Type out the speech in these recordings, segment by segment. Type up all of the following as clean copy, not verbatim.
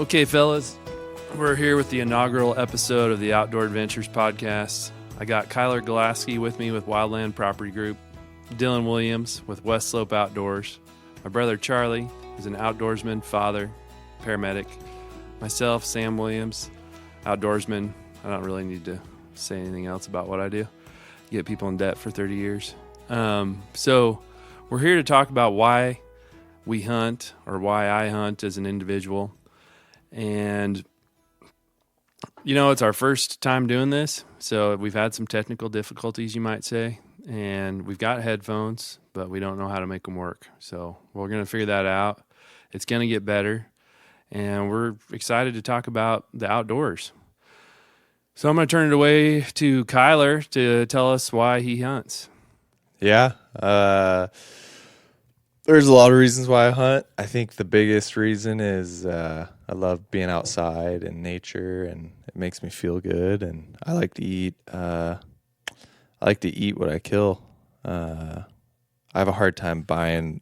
Okay, fellas, we're here with the inaugural episode of the Outdoor Adventures podcast. I got Kyler Glasky with me with Wildland Property Group, Dylan Williams with West Slope Outdoors, my brother Charlie, who's an outdoorsman, father, paramedic, myself, Sam Williams, outdoorsman. I don't really need to say anything else about what I do. Get people in debt for 30 years. So we're here to talk about why we hunt, or why I hunt as an individual. And, you know, it's our first time doing this, so we've had some technical difficulties, you might say, and we've got headphones, but we don't know how to make them work. So we're going to figure that out. It's going to get better, and we're excited to talk about the outdoors. So I'm going to turn it away to Kyler to tell us why he hunts. Yeah. There's a lot of reasons why I hunt. I think the biggest reason is I love being outside and nature, and it makes me feel good. And I like to eat. I like to eat what I kill. I have a hard time buying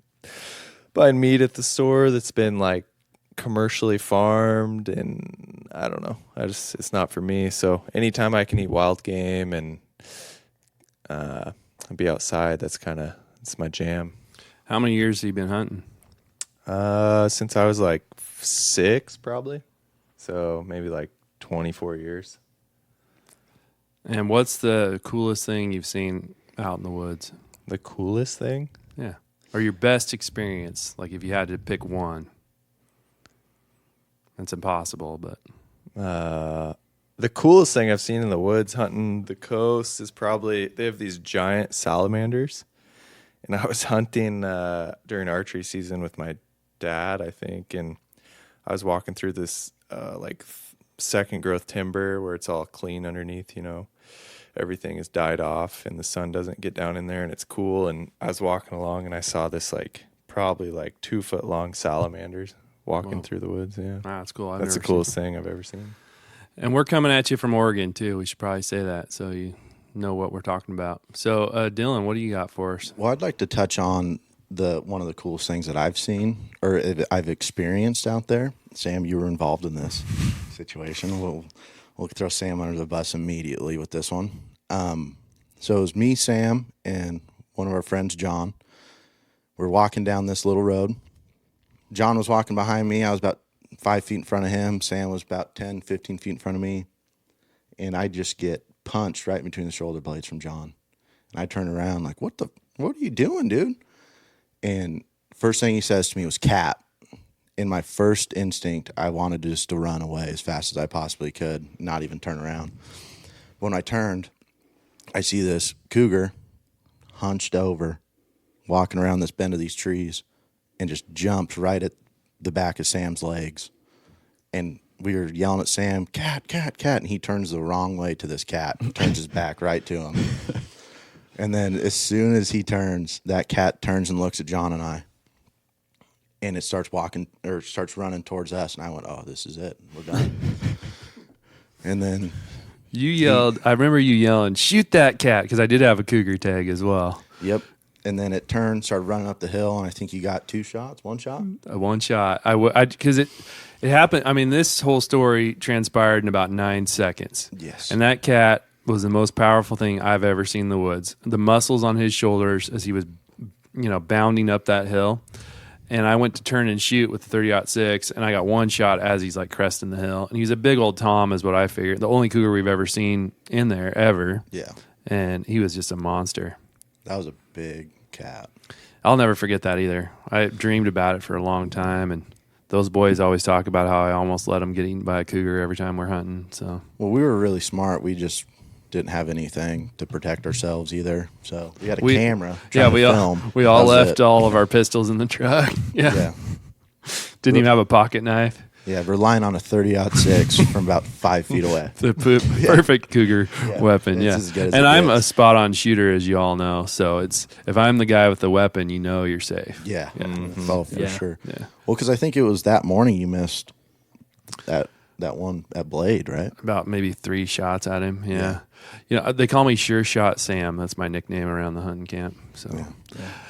meat at the store that's been like commercially farmed, and I don't know. It's not for me. So anytime I can eat wild game and be outside, it's my jam. How many years have you been hunting? Since I was like 6, probably. So maybe like 24 years. And what's the coolest thing you've seen out in the woods? The coolest thing? Yeah. Or your best experience, like if you had to pick one. That's impossible, but... The coolest thing I've seen in the woods hunting the coast is probably, they have these giant salamanders. And I was hunting during archery season with my dad, I think, and I was walking through this second growth timber where it's all clean underneath, you know. Everything is died off and the sun doesn't get down in there and it's cool. And I was walking along and I saw this probably 2 foot long salamanders walking through the woods. Yeah, wow, that's cool. That's the coolest thing I've ever seen. And we're coming at you from Oregon too. We should probably say that so you know what we're talking about. So, Dylan, what do you got for us? Well, I'd like to touch on one of the coolest things that I've seen or I've experienced out there. Sam, you were involved in this situation. We'll throw Sam under the bus immediately with this one. So it was me, Sam, and one of our friends, John. We're walking down this little road. John was walking behind me. I was about 5 feet in front of him. Sam was about 10, 15 feet in front of me. And I just get punched right between the shoulder blades from John. And I turn around like, what are you doing, dude? And first thing he says to me was cat. In my first instinct, I wanted just to run away as fast as I possibly could, not even turn around. When I turned, I see this cougar hunched over, walking around this bend of these trees, and just jumped right at the back of Sam's legs. And we were yelling at Sam, cat, cat, cat, and he turns the wrong way to this cat, turns his back right to him. And then as soon as he turns, that cat turns and looks at John and I, and it starts running towards us, and I went, oh, this is it. We're done. And then... You yelled, I remember you yelling, shoot that cat, because I did have a cougar tag as well. Yep. And then it turned, started running up the hill, and I think you got 2 shots, 1 shot? One shot. Because it happened. I mean, this whole story transpired in about 9 seconds. Yes. And that cat was the most powerful thing I've ever seen in the woods. The muscles on his shoulders as he was, bounding up that hill. And I went to turn and shoot with the 30-06, and I got 1 shot as he's cresting the hill. And he's a big old Tom, is what I figured. The only cougar we've ever seen in there ever. Yeah. And he was just a monster. That was a big cat. I'll never forget that either. I dreamed about it for a long time, and those boys always talk about how I almost let them get eaten by a cougar every time we're hunting. So, well, we were really smart. We just didn't have anything to protect ourselves either. So we had a camera. Yeah, we all left all of our pistols in the truck. Yeah. Didn't even have a pocket knife. Yeah, relying on a 30-06 from about 5 feet away. The perfect cougar weapon, yeah. As good as and I'm gets. a spot-on shooter, as you all know. So if I'm the guy with the weapon, you're safe. Yeah. Mm-hmm. Oh, for sure. Yeah. Well, because I think it was that morning you missed that one at Blade, right? About maybe 3 shots at him, yeah. They call me Sure Shot Sam. That's my nickname around the hunting camp. So,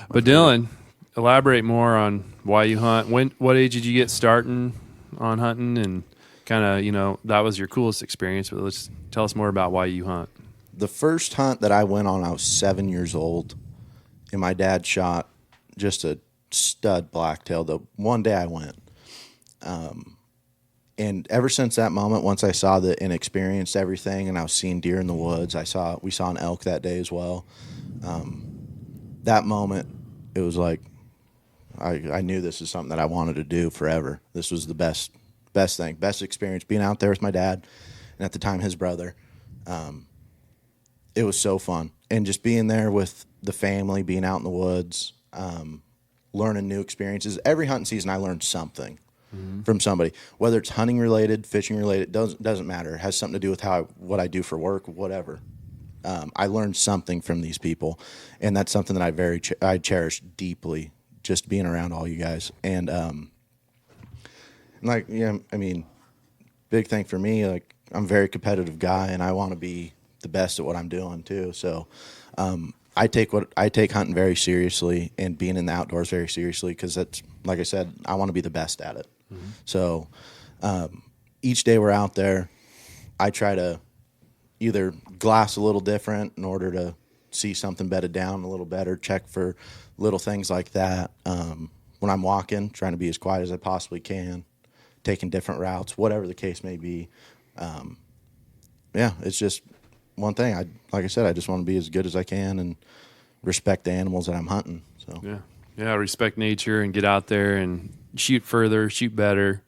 But Dylan, elaborate more on why you hunt. What age did you get starting on hunting and kind of, that was your coolest experience. But let's tell us more about why you hunt. The first hunt that I went on, I was 7 years old, and my dad shot just a stud blacktail the one day I went. And ever since that moment, once I saw and experienced everything, and I was seeing deer in the woods, we saw an elk that day as well. That moment, it was like I knew this is something that I wanted to do forever. This was the best thing, best experience, being out there with my dad, and at the time his brother. It was so fun, and just being there with the family, being out in the woods, learning new experiences. Every hunting season, I learned something from somebody, whether it's hunting related, fishing related, doesn't matter. It has something to do with what I do for work, whatever. I learned something from these people, and that's something that I cherish deeply. Just being around all you guys, and big thing for me. Like, I'm a very competitive guy, and I want to be the best at what I'm doing too. So, I take hunting very seriously and being in the outdoors very seriously, because that's, like I said, I want to be the best at it. Mm-hmm. So each day we're out there, I try to either glass a little different in order to see something bedded down a little better, check for little things like that. When I'm walking, trying to be as quiet as I possibly can, taking different routes, whatever the case may be. It's just one thing. Like I said, I just want to be as good as I can and respect the animals that I'm hunting. So yeah, respect nature and get out there and shoot further, shoot better.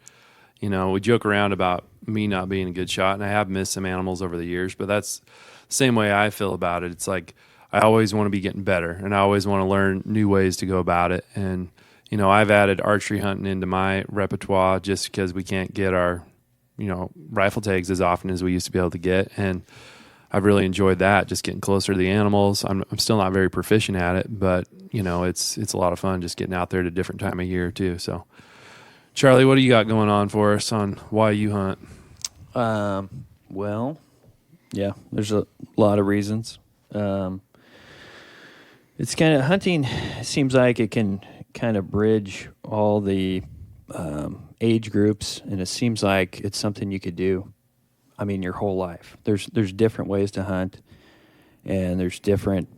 We joke around about me not being a good shot, and I have missed some animals over the years, but that's the same way I feel about it. It's like I always want to be getting better, and I always want to learn new ways to go about it. And I've added archery hunting into my repertoire just because we can't get our rifle tags as often as we used to be able to get, and I've really enjoyed that, just getting closer to the animals. I'm still not very proficient at it, but it's a lot of fun just getting out there at a different time of year too. So, Charlie, what do you got going on for us on why you hunt? Well, yeah, there's a lot of reasons. It's kind of hunting. It seems like it can kind of bridge all the age groups, and it seems like it's something you could do. Your whole life. There's different ways to hunt, and there's different.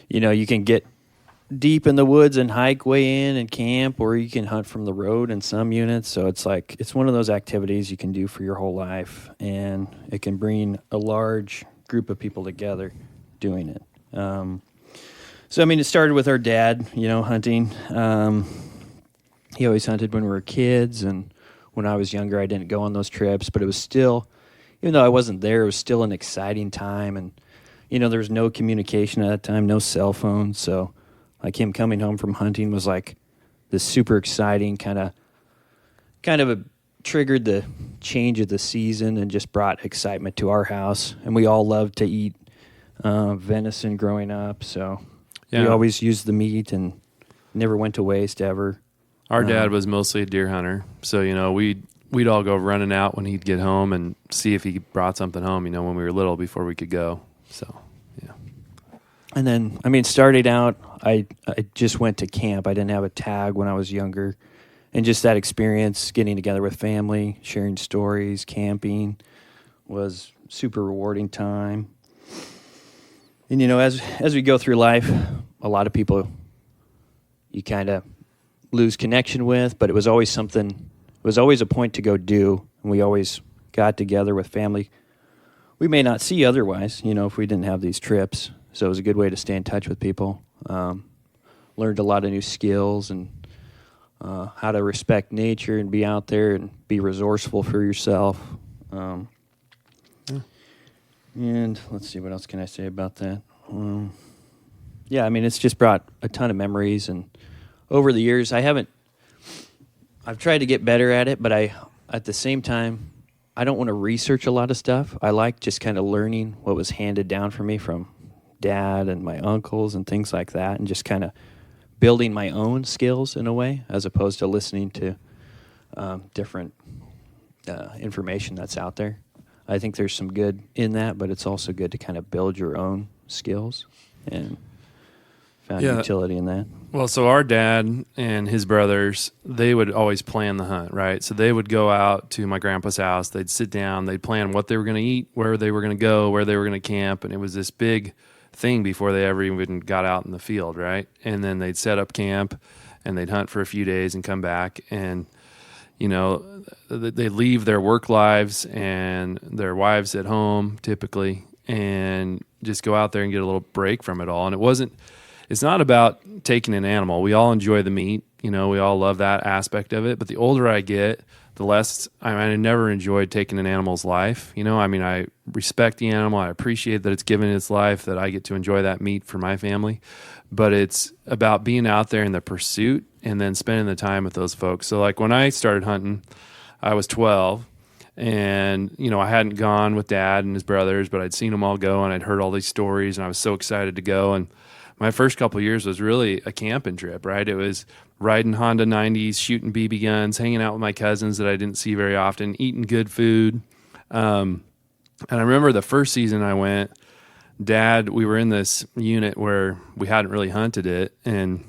You can get deep in the woods and hike way in and camp, or you can hunt from the road in some units. So it's one of those activities you can do for your whole life, and it can bring a large group of people together doing it. It started with our dad, hunting. He always hunted when we were kids, and when I was younger, I didn't go on those trips, but it was still, even though I wasn't there, it was still an exciting time. And, there was no communication at that time, no cell phones. So, him coming home from hunting was like this super exciting kind of triggered the change of the season and just brought excitement to our house. And we all loved to eat venison growing up. So, we always used the meat and never went to waste ever. Our dad was mostly a deer hunter, so we'd all go running out when he'd get home and see if he brought something home. When we were little, before we could go. So, yeah. And then, starting out, I just went to camp. I didn't have a tag when I was younger, and just that experience, getting together with family, sharing stories, camping, was super rewarding time. And as we go through life, a lot of people you kind of lose connection with, but it was always something. It was always a point to go do, and we always got together with family. We may not see otherwise, if we didn't have these trips. So it was a good way to stay in touch with people. Learned a lot of new skills and how to respect nature and be out there and be resourceful for yourself. And let's see, what else can I say about that? It's just brought a ton of memories, and over the years, I've tried to get better at it, but at the same time, I don't want to research a lot of stuff. I like just kind of learning what was handed down for me from dad and my uncles and things like that, and just kind of building my own skills in a way, as opposed to listening to different information that's out there. I think there's some good in that, but it's also good to kind of build your own skills. And found Yeah. utility in that. Well, so our dad and his brothers, they would always plan the hunt, right? So they would go out to my grandpa's house. They'd sit down. They'd plan what they were going to eat, where they were going to go, where they were going to camp. And it was this big thing before they ever even got out in the field, right? And then they'd set up camp and they'd hunt for a few days and come back. And, you know, they leave their work lives and their wives at home typically and just go out there and get a little break from it all. And it's not about taking an animal. We all enjoy the meat. You know, we all love that aspect of it. But the older I get, the less, I never enjoyed taking an animal's life. You know, I mean, I respect the animal. I appreciate that it's given its life, that I get to enjoy that meat for my family. But it's about being out there in the pursuit and then spending the time with those folks. So like when I started hunting, I was 12. And, you know, I hadn't gone with Dad and his brothers, but I'd seen them all go and I'd heard all these stories and I was so excited to go. And my first couple of years was really a camping trip, right? It was riding Honda 90s, shooting BB guns, hanging out with my cousins that I didn't see very often, eating good food. And I remember the first season I went, Dad, we were in this unit where we hadn't really hunted it, and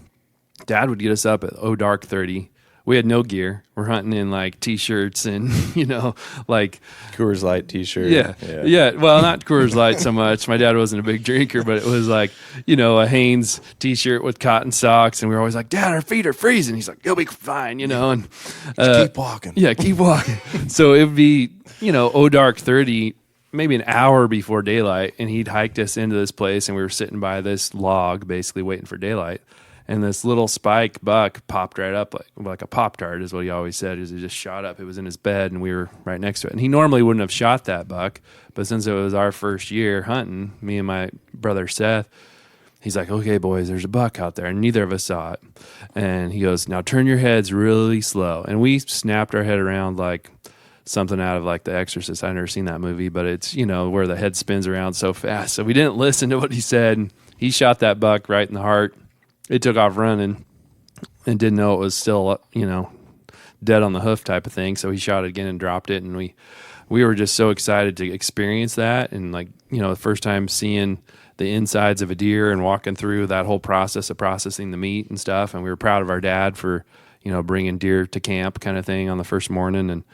Dad would get us up at dark 30. We had no gear. We're hunting in like T-shirts and, you know, like Coors Light T-shirt. Yeah. Well, not Coors Light so much. My dad wasn't a big drinker, but it was like, you know, a Hanes T-shirt with cotton socks. And we were always like, Dad, our feet are freezing. He's like, you'll be fine, you know. And Keep walking. Yeah, keep walking. So it would be, you know, dark 30, maybe an hour before daylight. And he'd hiked us into this place and we were sitting by this log basically waiting for daylight. And this little spike buck popped right up like a Pop-Tart is what he always said. Is it just shot up. It was in his bed, and we were right next to it. And he normally wouldn't have shot that buck, but since it was our first year hunting, me and my brother Seth, he's like, okay, boys, there's a buck out there. And neither of us saw it. And he goes, now turn your heads really slow. And we snapped our head around like something out of like The Exorcist. I've never seen that movie, but it's, you know, where the head spins around so fast. So we didn't listen to what he said. And he shot that buck right in the heart. It took off running and didn't know it was still, you know, dead on the hoof type of thing. So he shot it again and dropped it. And we were just so excited to experience that. And like, you know, the first time seeing the insides of a deer and walking through that whole process of processing the meat and stuff. And we were proud of our dad for, you know, bringing deer to camp kind of thing on the first morning. And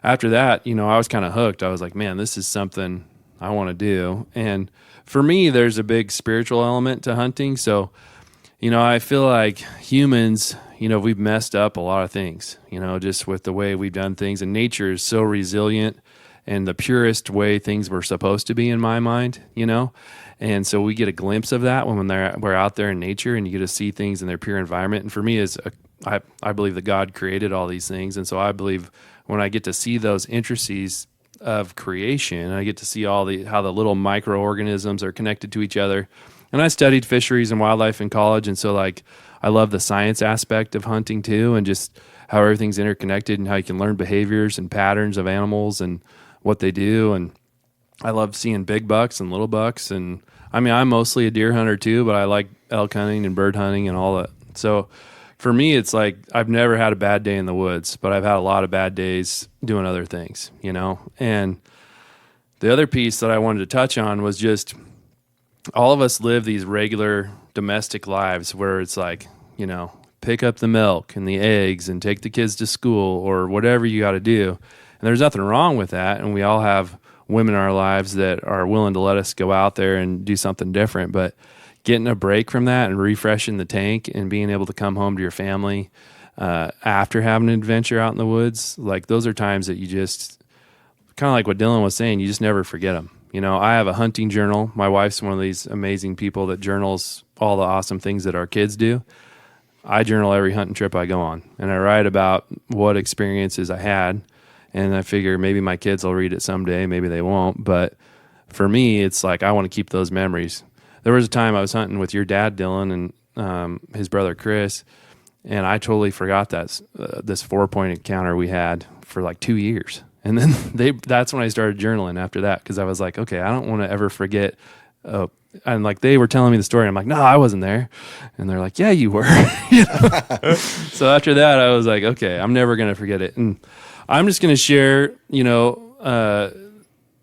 after that, you know, I was kind of hooked. I was like, man, this is something I want to do. And for me, there's a big spiritual element to hunting. So, you know, I feel like humans, you know, we've messed up a lot of things, you know, just with the way we've done things. And nature is so resilient and the purest way things were supposed to be in my mind, you know. And so we get a glimpse of that when we're out there in nature and you get to see things in their pure environment. And for me, I believe that God created all these things. And so I believe when I get to see those intricacies of creation, I get to see how the little microorganisms are connected to each other. And I studied fisheries and wildlife in college, and so like I love the science aspect of hunting too, and just how everything's interconnected and how you can learn behaviors and patterns of animals and what they do. And I love seeing big bucks and little bucks. And I mean, I'm mostly a deer hunter too, but I like elk hunting and bird hunting and all that. So for me, it's like I've never had a bad day in the woods, but I've had a lot of bad days doing other things, you know. And the other piece that I wanted to touch on was just all of us live these regular domestic lives where it's like, you know, pick up the milk and the eggs and take the kids to school or whatever you got to do. And there's nothing wrong with that. And we all have women in our lives that are willing to let us go out there and do something different. But getting a break from that and refreshing the tank and being able to come home to your family after having an adventure out in the woods, like those are times that you just, kind of like what Dylan was saying, you just never forget them. You know, I have a hunting journal. My wife's one of these amazing people that journals all the awesome things that our kids do. I journal every hunting trip I go on, and I write about what experiences I had, and I figure maybe my kids will read it someday, maybe they won't, but for me, it's like I want to keep those memories. There was a time I was hunting with your dad, Dylan, and his brother, Chris, and I totally forgot that this 4-point encounter we had for like 2 years. And then that's when I started journaling after that, because I was like, okay, I don't want to ever forget. And like they were telling me the story. I'm like, no, I wasn't there. And they're like, yeah, you were. You know? So after that, I was like, okay, I'm never going to forget it. And I'm just going to share, you know,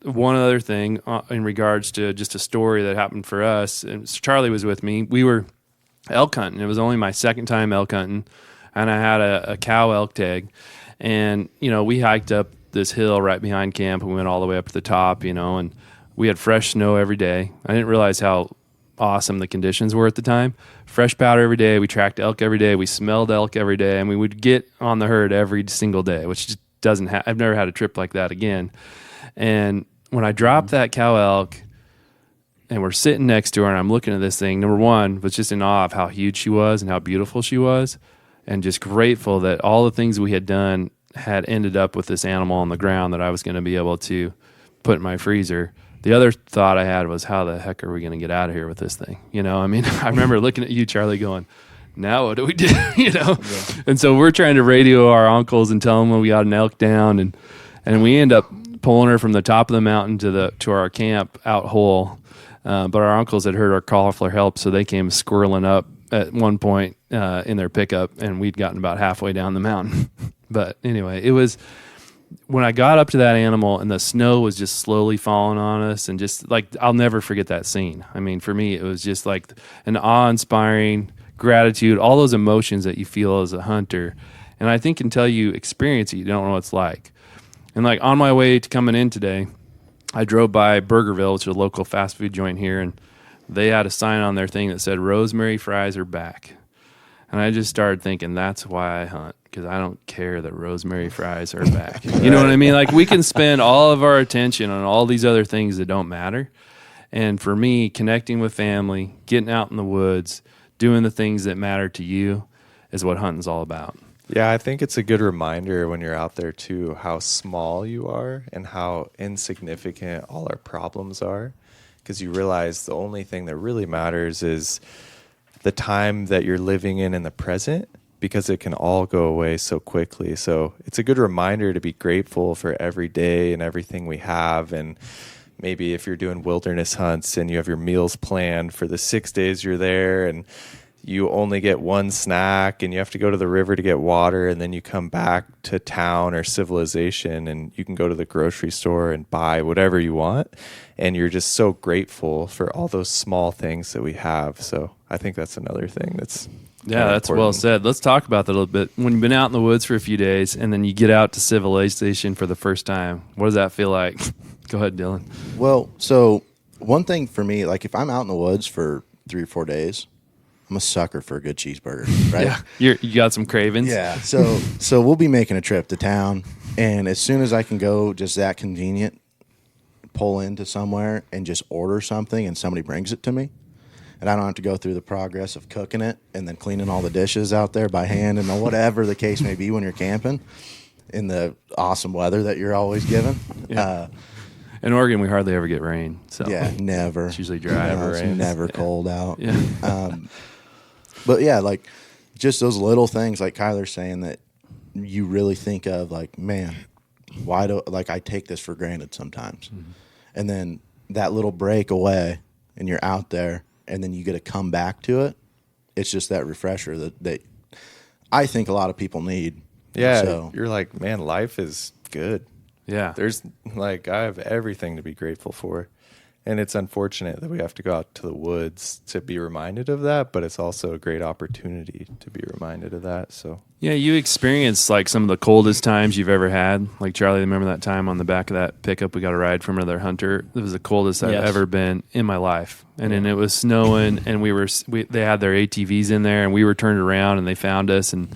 one other thing in regards to just a story that happened for us. And Charlie was with me. We were elk hunting. It was only my second time elk hunting, and I had a cow elk tag. And, we hiked up this hill right behind camp, and we went all the way up to the top, and we had fresh snow every day. I didn't realize how awesome the conditions were at the time. Fresh powder every day. We tracked elk every day. We smelled elk every day, and we would get on the herd every single day, which just doesn't I've never had a trip like that again. And when I dropped that cow elk and we're sitting next to her and I'm looking at this thing, number one, was just in awe of how huge she was and how beautiful she was, and just grateful that all the things we had done had ended up with this animal on the ground that I was going to be able to put in my freezer. The other thought I had was, how the heck are we going to get out of here with this thing? I remember looking at you, Charlie, going, now what do we do? Yeah. And so we're trying to radio our uncles and tell them when we got an elk down, and we end up pulling her from the top of the mountain to our camp out whole. But our uncles had heard our call for help, so they came squirreling up at one point in their pickup, and we'd gotten about halfway down the mountain. But anyway, it was when I got up to that animal and the snow was just slowly falling on us, and just like, I'll never forget that scene. I mean, for me, it was just like an awe-inspiring gratitude, all those emotions that you feel as a hunter. And I think until you experience it, you don't know what it's like. And like on my way to coming in today, I drove by Burgerville, which is a local fast food joint here, and they had a sign on their thing that said, rosemary fries are back. And I just started thinking, that's why I hunt, because I don't care that rosemary fries are back. You know what I mean? Like, we can spend all of our attention on all these other things that don't matter. And for me, connecting with family, getting out in the woods, doing the things that matter to you is what hunting's all about. Yeah, I think it's a good reminder when you're out there, too, how small you are and how insignificant all our problems are, because you realize the only thing that really matters is the time that you're living in the present, because it can all go away so quickly. So it's a good reminder to be grateful for every day and everything we have. And maybe if you're doing wilderness hunts and you have your meals planned for the 6 days you're there, and you only get one snack and you have to go to the river to get water, and then you come back to town or civilization and you can go to the grocery store and buy whatever you want, and you're just so grateful for all those small things that we have. So I think that's another thing that's that's important. Well said. Let's talk about that a little bit. When you've been out in the woods for a few days and then you get out to civilization for the first time, what does that feel like? Go ahead, Dylan. Well, so one thing for me, like if I'm out in the woods for 3 or 4 days, I'm a sucker for a good cheeseburger, right? Yeah, you got some cravings. Yeah. So we'll be making a trip to town, and as soon as I can go, just that convenient, pull into somewhere and just order something, and somebody brings it to me, and I don't have to go through the progress of cooking it and then cleaning all the dishes out there by hand and whatever the case may be when you're camping in the awesome weather that you're always given. Yeah. In Oregon, we hardly ever get rain. So yeah, never. It's usually dry. It's never cold out. Yeah. But yeah, like just those little things, like Kyler's saying, that you really think of, like, man, why do I take this for granted sometimes? Mm-hmm. And then that little break away, and you're out there, and then you get to come back to it. It's just that refresher that I think a lot of people need. Yeah, so, you're like, man, life is good. Yeah. There's I have everything to be grateful for. And it's unfortunate that we have to go out to the woods to be reminded of that, but it's also a great opportunity to be reminded of that. So yeah, you experienced like some of the coldest times you've ever had. Like Charlie, remember that time on the back of that pickup we got a ride from another hunter? It was the coldest I've ever been in my life. And then it was snowing, and they had their ATVs in there, and we were turned around, and they found us, and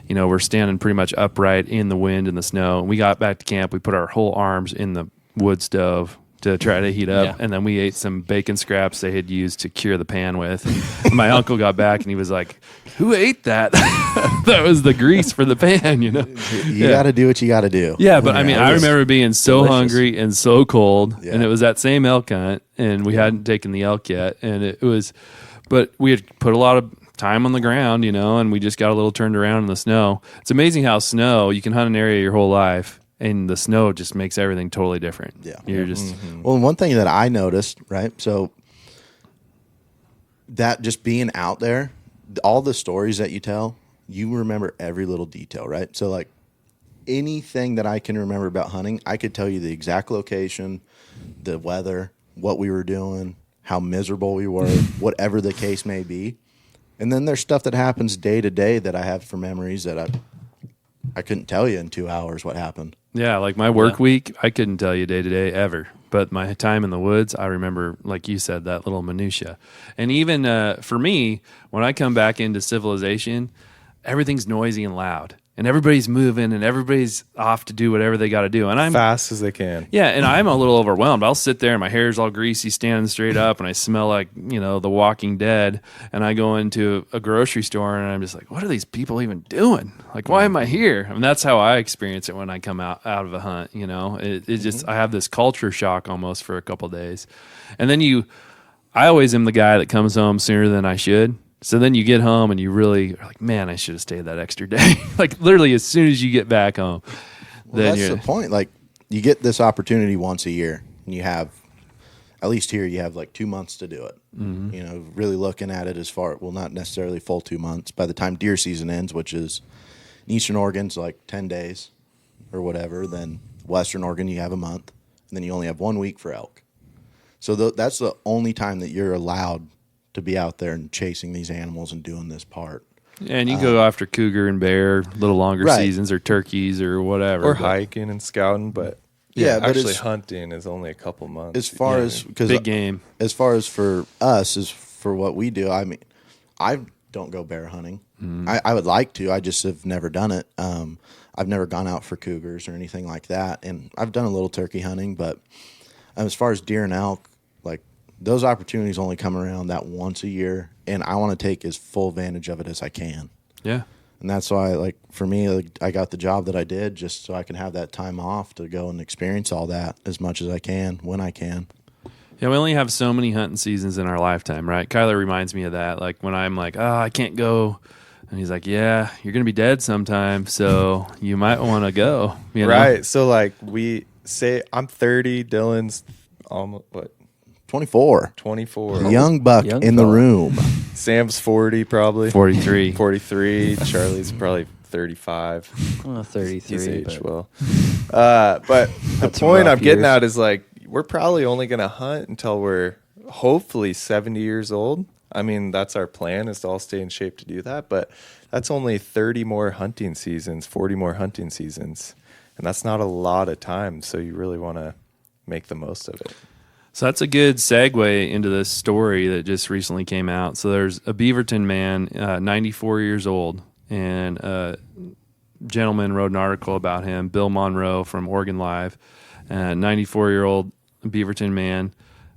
we're standing pretty much upright in the wind and the snow. And we got back to camp. We put our whole arms in the wood stove to try to heat up, and then we ate some bacon scraps they had used to cure the pan with. And my uncle got back, and he was like, "Who ate that?" That was the grease for the pan, You got to do what you got to do. Yeah, but I mean, I remember being so delicious. hungry and so cold, and it was that same elk hunt, and we hadn't taken the elk yet, and it was, but we had put a lot of time on the ground, and we just got a little turned around in the snow. It's amazing how snow, you can hunt an area your whole life, and the snow just makes everything totally different. Yeah. You're just... Well, one thing that I noticed, right? So that just being out there, all the stories that you tell, you remember every little detail, right? So like anything that I can remember about hunting, I could tell you the exact location, the weather, what we were doing, how miserable we were, whatever the case may be. And then there's stuff that happens day to day that I have for memories that I couldn't tell you in 2 hours what happened. Yeah, like my work week, I couldn't tell you day to day ever. But my time in the woods, I remember, like you said, that little minutia. And even for me, when I come back into civilization, everything's noisy and loud. And everybody's moving and everybody's off to do whatever they got to do. And I'm fast as they can. Yeah, and I'm a little overwhelmed. I'll sit there and my hair's all greasy, standing straight up, and I smell like, The Walking Dead. And I go into a grocery store and I'm just like, what are these people even doing? Like, why am I here? I mean, that's how I experience it when I come out of a hunt. It just I have this culture shock almost for a couple of days, and then I always am the guy that comes home sooner than I should. So then you get home and you really are like, man, I should have stayed that extra day. Like literally as soon as you get back home. Well, that's the point. Like you get this opportunity once a year and you have, at least here, you have like 2 months to do it. Mm-hmm. Really looking at it as far, well, not necessarily full 2 months. By the time deer season ends, which is in Eastern Oregon's like 10 days or whatever, then Western Oregon, you have a month. And then you only have 1 week for elk. So that's the only time that you're allowed to be out there and chasing these animals and doing this part. And you go after cougar and bear, little longer seasons, or turkeys or whatever. Or hiking and scouting, but actually hunting is only a couple months. As far as, because big game. As far as for us, as for what we do, I mean, I don't go bear hunting. Mm-hmm. I would like to. I just have never done it. I've never gone out for cougars or anything like that. And I've done a little turkey hunting, but as far as deer and elk, like, those opportunities only come around that once a year, and I want to take as full advantage of it as I can. Yeah. And that's why, like, for me, like, I got the job that I did just so I can have that time off to go and experience all that as much as I can, when I can. Yeah, we only have so many hunting seasons in our lifetime, right? Kyler reminds me of that. Like, when I'm like, I can't go. And he's like, yeah, you're going to be dead sometime, so you might want to go. Right. So, like, we say I'm 30, Dylan's almost, 24. Young buck in the room. Sam's 40 probably. 43. 43. Charlie's probably 35. Well, 33. He's aged well. But the point I'm getting at is, like, we're probably only going to hunt until we're hopefully 70 years old. I mean, that's our plan, is to all stay in shape to do that. But that's only 30 more hunting seasons, 40 more hunting seasons. And that's not a lot of time. So you really want to make the most of it. So that's a good segue into this story that just recently came out. So there's a Beaverton man, 94 years old, and a gentleman wrote an article about him, Bill Monroe from Oregon Live, 94-year-old Beaverton man,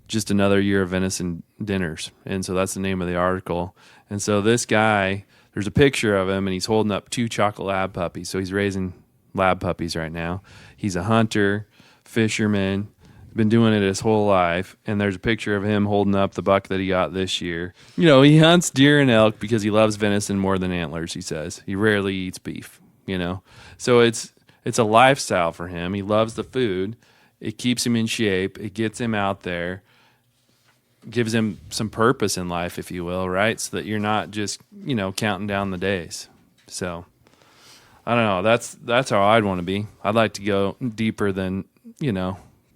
just another year of venison dinners. And so that's the name of the article. And so this guy, there's a picture of him, and he's holding up 2 chocolate lab puppies. So he's raising lab puppies right now. He's a hunter, fisherman, been doing it his whole life, and there's a picture of him holding up the buck that he got this year. He hunts deer and elk because he loves venison more than antlers, he says. He rarely eats beef, So it's a lifestyle for him. He loves the food. It keeps him in shape. It gets him out there, gives him some purpose in life, if you will, right? So that you're not just, counting down the days. So I don't know. That's how I'd want to be. I'd like to go deeper than,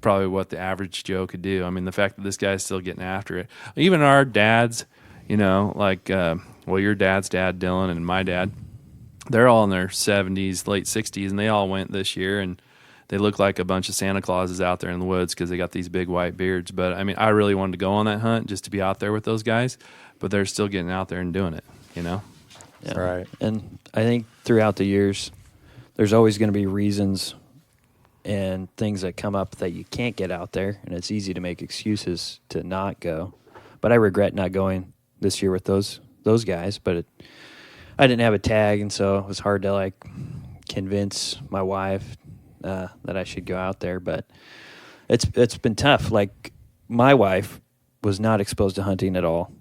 probably what the average Joe could do. I mean, the fact that this guy's still getting after it. Even our dads, your dad's dad, Dylan, and my dad, they're all in their 70s, late 60s, and they all went this year, and they look like a bunch of Santa Clauses out there in the woods because they got these big white beards. But, I mean, I really wanted to go on that hunt just to be out there with those guys, but they're still getting out there and doing it, Yeah. Right. And I think throughout the years, there's always going to be reasons and things that come up that you can't get out there, and it's easy to make excuses to not go. But I regret not going this year with those guys. But I didn't have a tag, and so it was hard to convince my wife that I should go out there. But it's been tough. Like, my wife was not exposed to hunting at all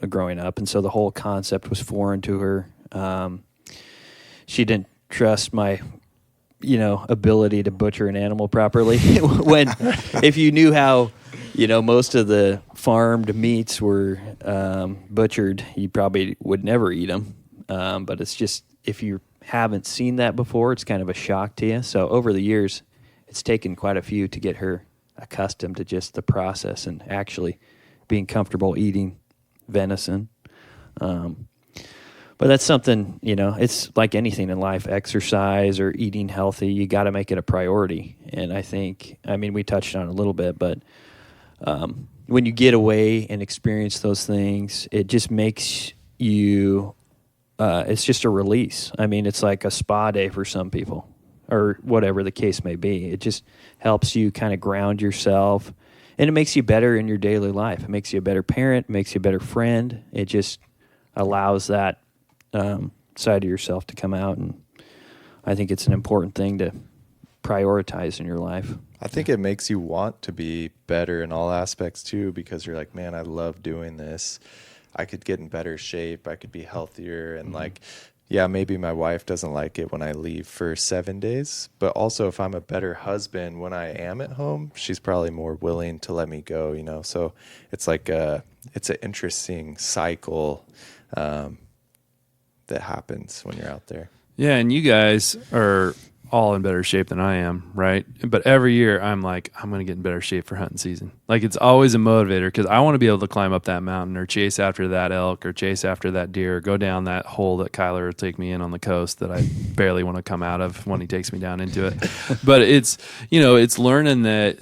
growing up, and so the whole concept was foreign to her. She didn't trust my ability to butcher an animal properly. If you knew how, most of the farmed meats were butchered, you probably would never eat them. But it's just, if you haven't seen that before, it's kind of a shock to you. So over the years, it's taken quite a few to get her accustomed to just the process and actually being comfortable eating venison. But that's something, it's like anything in life, exercise or eating healthy, you got to make it a priority. And we touched on it a little bit, but when you get away and experience those things, it just makes you, it's just a release. It's like a spa day for some people or whatever the case may be. It just helps you kind of ground yourself, and it makes you better in your daily life. It makes you a better parent, makes you a better friend. It just allows that side of yourself to come out, and I think it's an important thing to prioritize in your life. I think it makes you want to be better in all aspects too, because you're like, man, I love doing this. I could get in better shape. I could be healthier. And maybe my wife doesn't like it when I leave for 7 days, but also if I'm a better husband when I am at home, she's probably more willing to let me go, So it's like it's an interesting cycle that happens when you're out there. Yeah, and you guys are all in better shape than I am, right? But every year I'm like, I'm going to get in better shape for hunting season. Like, it's always a motivator because I want to be able to climb up that mountain or chase after that elk or chase after that deer or go down that hole that Kyler will take me in on the coast that I barely want to come out of when he takes me down into it. But it's, it's learning that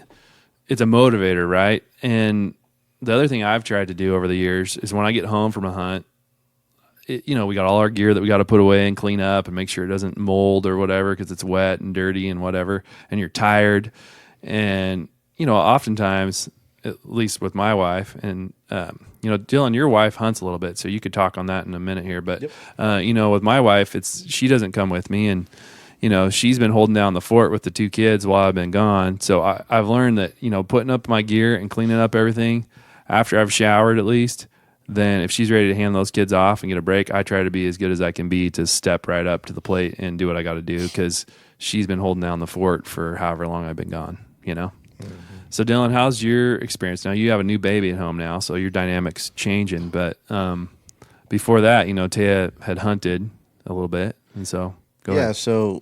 it's a motivator, right? And the other thing I've tried to do over the years is when I get home from a hunt, we got all our gear that we got to put away and clean up and make sure it doesn't mold or whatever because it's wet and dirty and whatever, and you're tired. And, oftentimes, at least with my wife, and, Dylan, your wife hunts a little bit, so you could talk on that in a minute here. But, with my wife, she doesn't come with me, and, she's been holding down the fort with the 2 kids while I've been gone. So I've learned that, putting up my gear and cleaning up everything after I've showered at least, then if she's ready to hand those kids off and get a break, I try to be as good as I can be to step right up to the plate and do what I got to do because she's been holding down the fort for however long I've been gone, Mm-hmm. So, Dylan, how's your experience? Now, you have a new baby at home now, so your dynamic's changing. But before that, Taya had hunted a little bit, and so go ahead. So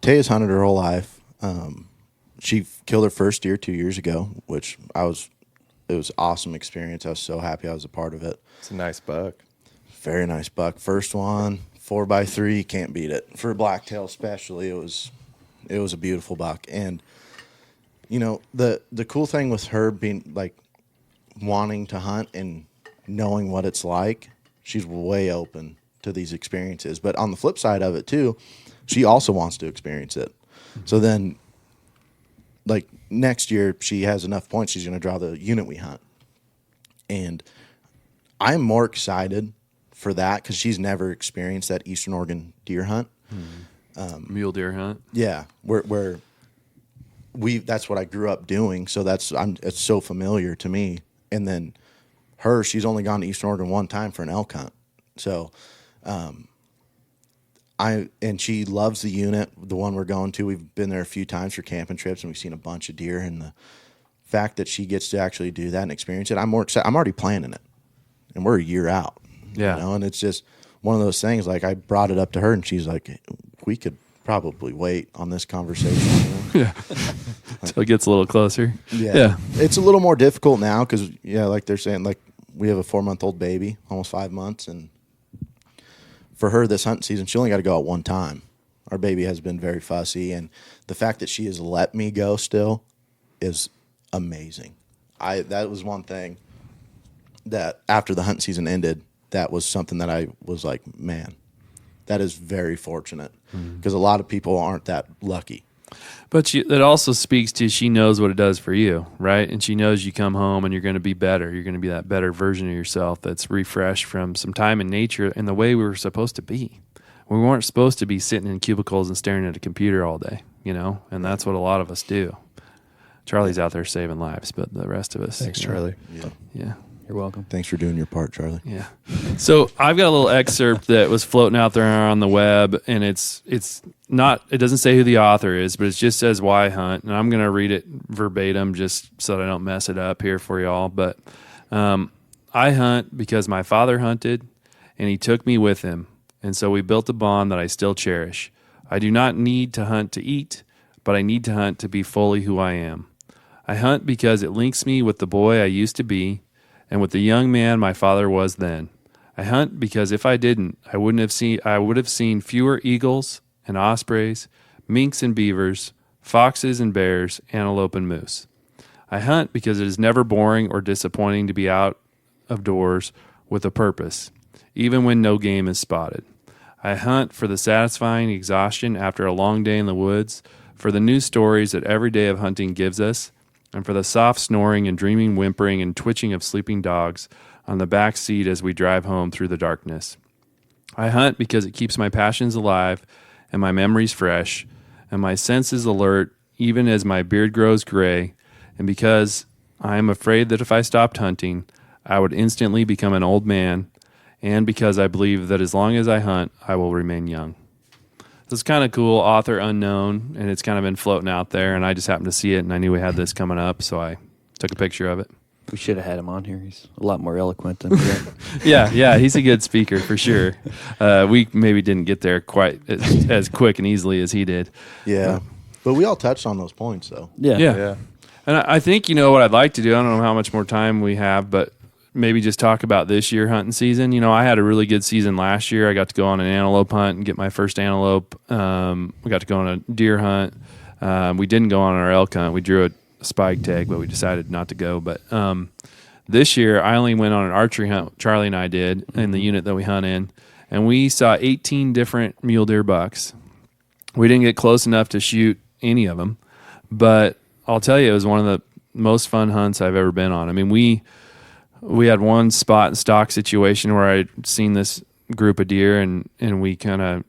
Taya's hunted her whole life. She killed her first deer 2 years ago, which it was an awesome experience. I was so happy I was a part of it. It's a nice buck. Very nice buck. First one, 4x3, can't beat it. For a blacktail especially, it was a beautiful buck. And, the cool thing with her being, like, wanting to hunt and knowing what it's like, she's way open to these experiences. But on the flip side of it, too, she also wants to experience it. So then, like, next year, she has enough points, she's going to draw the unit we hunt. And I'm more excited for that because she's never experienced that Eastern Oregon deer hunt. Mule deer hunt? Yeah, where that's what I grew up doing, so it's so familiar to me. And then she's only gone to Eastern Oregon one time for an elk hunt. So and she loves the unit, the one we're going to. We've been there a few times for camping trips, and we've seen a bunch of deer. And the fact that she gets to actually do that and experience it, I'm more excited. I'm already planning it, and we're a year out. Yeah, and it's just one of those things. Like, I brought it up to her, and she's like, "We could probably wait on this conversation." Yeah, until it gets a little closer. Yeah, it's a little more difficult now because like they're saying, like, we have a 4-month-old baby, almost 5 months, and for her this hunting season, she only got to go out one time. Our baby has been very fussy, and the fact that she has let me go still is amazing. That was one thing that after the hunting season ended, that was something that I was like, man, that is very fortunate because a lot of people aren't that lucky. But that also speaks to she knows what it does for you, right? And she knows you come home and you're going to be better. You're going to be that better version of yourself that's refreshed from some time in nature and the way we were supposed to be. We weren't supposed to be sitting in cubicles and staring at a computer all day, And that's what a lot of us do. Charlie's out there saving lives, but the rest of us. Thanks, Charlie. Yeah. You're welcome. Thanks for doing your part, Charlie. Yeah. So I've got a little excerpt that was floating out there on the web, and it's not. It doesn't say who the author is, but it just says why hunt, and I'm going to read it verbatim just so that I don't mess it up here for y'all. But I hunt because my father hunted, and he took me with him, and so we built a bond that I still cherish. I do not need to hunt to eat, but I need to hunt to be fully who I am. I hunt because it links me with the boy I used to be and with the young man my father was then. I hunt because if I didn't, I would have seen fewer eagles and ospreys, minks and beavers, foxes and bears, antelope and moose. I hunt because it is never boring or disappointing to be out of doors with a purpose, even when no game is spotted. I hunt for the satisfying exhaustion after a long day in the woods, for the new stories that every day of hunting gives us, and for the soft snoring and dreaming whimpering and twitching of sleeping dogs on the back seat as we drive home through the darkness. I hunt because it keeps my passions alive and my memories fresh and my senses alert even as my beard grows gray, and because I am afraid that if I stopped hunting, I would instantly become an old man, and because I believe that as long as I hunt, I will remain young. It's kind of cool, author unknown, and it's kind of been floating out there, and I just happened to see it, and I knew we had this coming up, so I took a picture of it. We should have had him on here. He's a lot more eloquent than me. Yeah, he's a good speaker for sure. We maybe didn't get there quite as quick and easily as he did. Yeah. But we all touched on those points, though. Yeah. And I think, what I'd like to do, I don't know how much more time we have, but maybe just talk about this year hunting season. I had a really good season last year. I got to go on an antelope hunt and get my first antelope. We got to go on a deer hunt. We didn't go on our elk hunt. We drew a spike tag, but we decided not to go. But this year, I only went on an archery hunt. Charlie and I did in the unit that we hunt in, and we saw 18 different mule deer bucks. We didn't get close enough to shoot any of them, but I'll tell you, it was one of the most fun hunts I've ever been on. I mean, we had one spot and stock situation where I'd seen this group of deer, and we kind of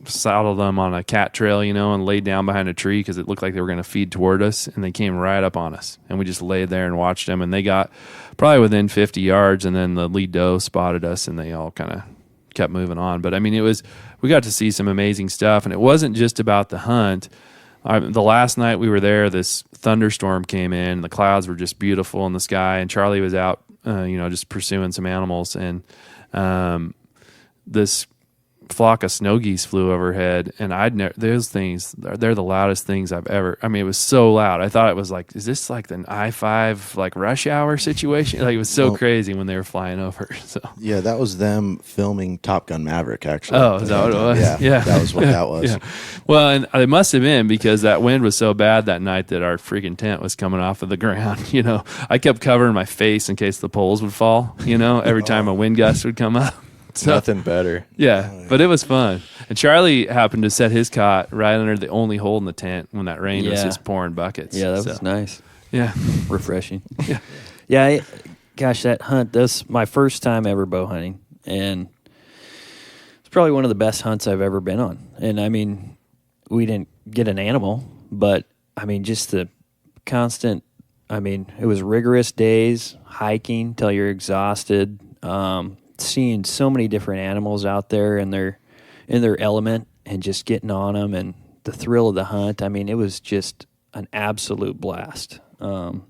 saddled them on a cat trail, and laid down behind a tree because it looked like they were going to feed toward us, and they came right up on us, and we just laid there and watched them, and they got probably within 50 yards, and then the lead doe spotted us, and they all kind of kept moving on. But I mean, we got to see some amazing stuff, and it wasn't just about the hunt. The last night we were there, this thunderstorm came in. The clouds were just beautiful in the sky, and Charlie was out, just pursuing some animals, and this flock of snow geese flew overhead, and those things, they're the loudest things I've ever. I mean, it was so loud. I thought it was like, is this like the I-5 like rush hour situation? Like, it was so crazy when they were flying over. So yeah, that was them filming Top Gun Maverick, actually. Oh, is that what it was? Yeah, that was what that was. Yeah. Well, and it must have been because that wind was so bad that night that our freaking tent was coming off of the ground. I kept covering my face in case the poles would fall. Every time a wind gust would come up. So, nothing better. Yeah, but it was fun. And Charlie happened to set his cot right under the only hole in the tent when that rain was just pouring buckets. Yeah, that was nice. Yeah. Refreshing. Yeah. Gosh, that hunt, that's my first time ever bow hunting. And it's probably one of the best hunts I've ever been on. And I mean, we didn't get an animal, but I mean, just the constant, it was rigorous days, hiking till you're exhausted, seeing so many different animals out there in their element and just getting on them and the thrill of the hunt. I mean, it was just an absolute blast. And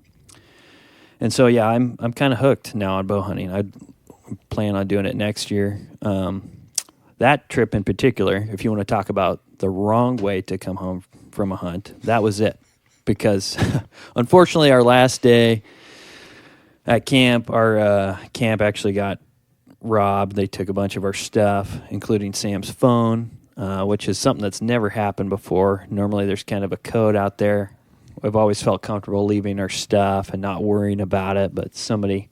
so, yeah, I'm kind of hooked now on bow hunting. I plan on doing it next year. That trip in particular, if you want to talk about the wrong way to come home from a hunt, that was it. Because unfortunately, our last day at camp, our camp actually got robbed. They took a bunch of our stuff, including Sam's phone, which is something that's never happened before. Normally there's kind of a code out there. I've always felt comfortable leaving our stuff and not worrying about it, but somebody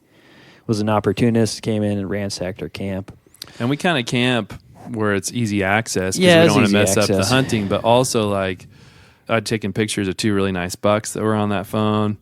was an opportunist, came in and ransacked our camp. And we kind of camp where it's easy access because we don't want to easy mess up the access. hunting, but also like I'd taken pictures of 2 really nice bucks that were on that phone.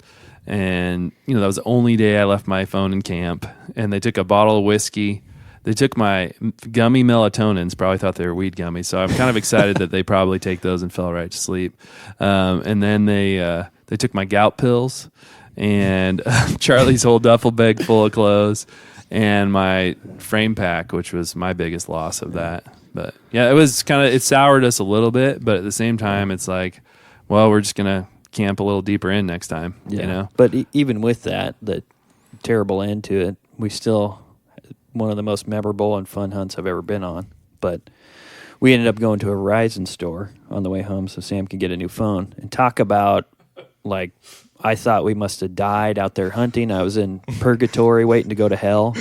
And, that was the only day I left my phone in camp. And they took a bottle of whiskey. They took my gummy melatonins, probably thought they were weed gummies. So I'm kind of excited that they probably take those and fell right to sleep. And then they took my gout pills and Charlie's whole duffel bag full of clothes and my frame pack, which was my biggest loss of that. But, yeah, it soured us a little bit. But at the same time, it's like, well, we're just going to camp a little deeper in next time, But even with that, the terrible end to it, we still one of the most memorable and fun hunts I've ever been on. But we ended up going to a Verizon store on the way home so Sam could get a new phone. And talk about, like, I thought we must have died out there hunting. I was in purgatory waiting to go to hell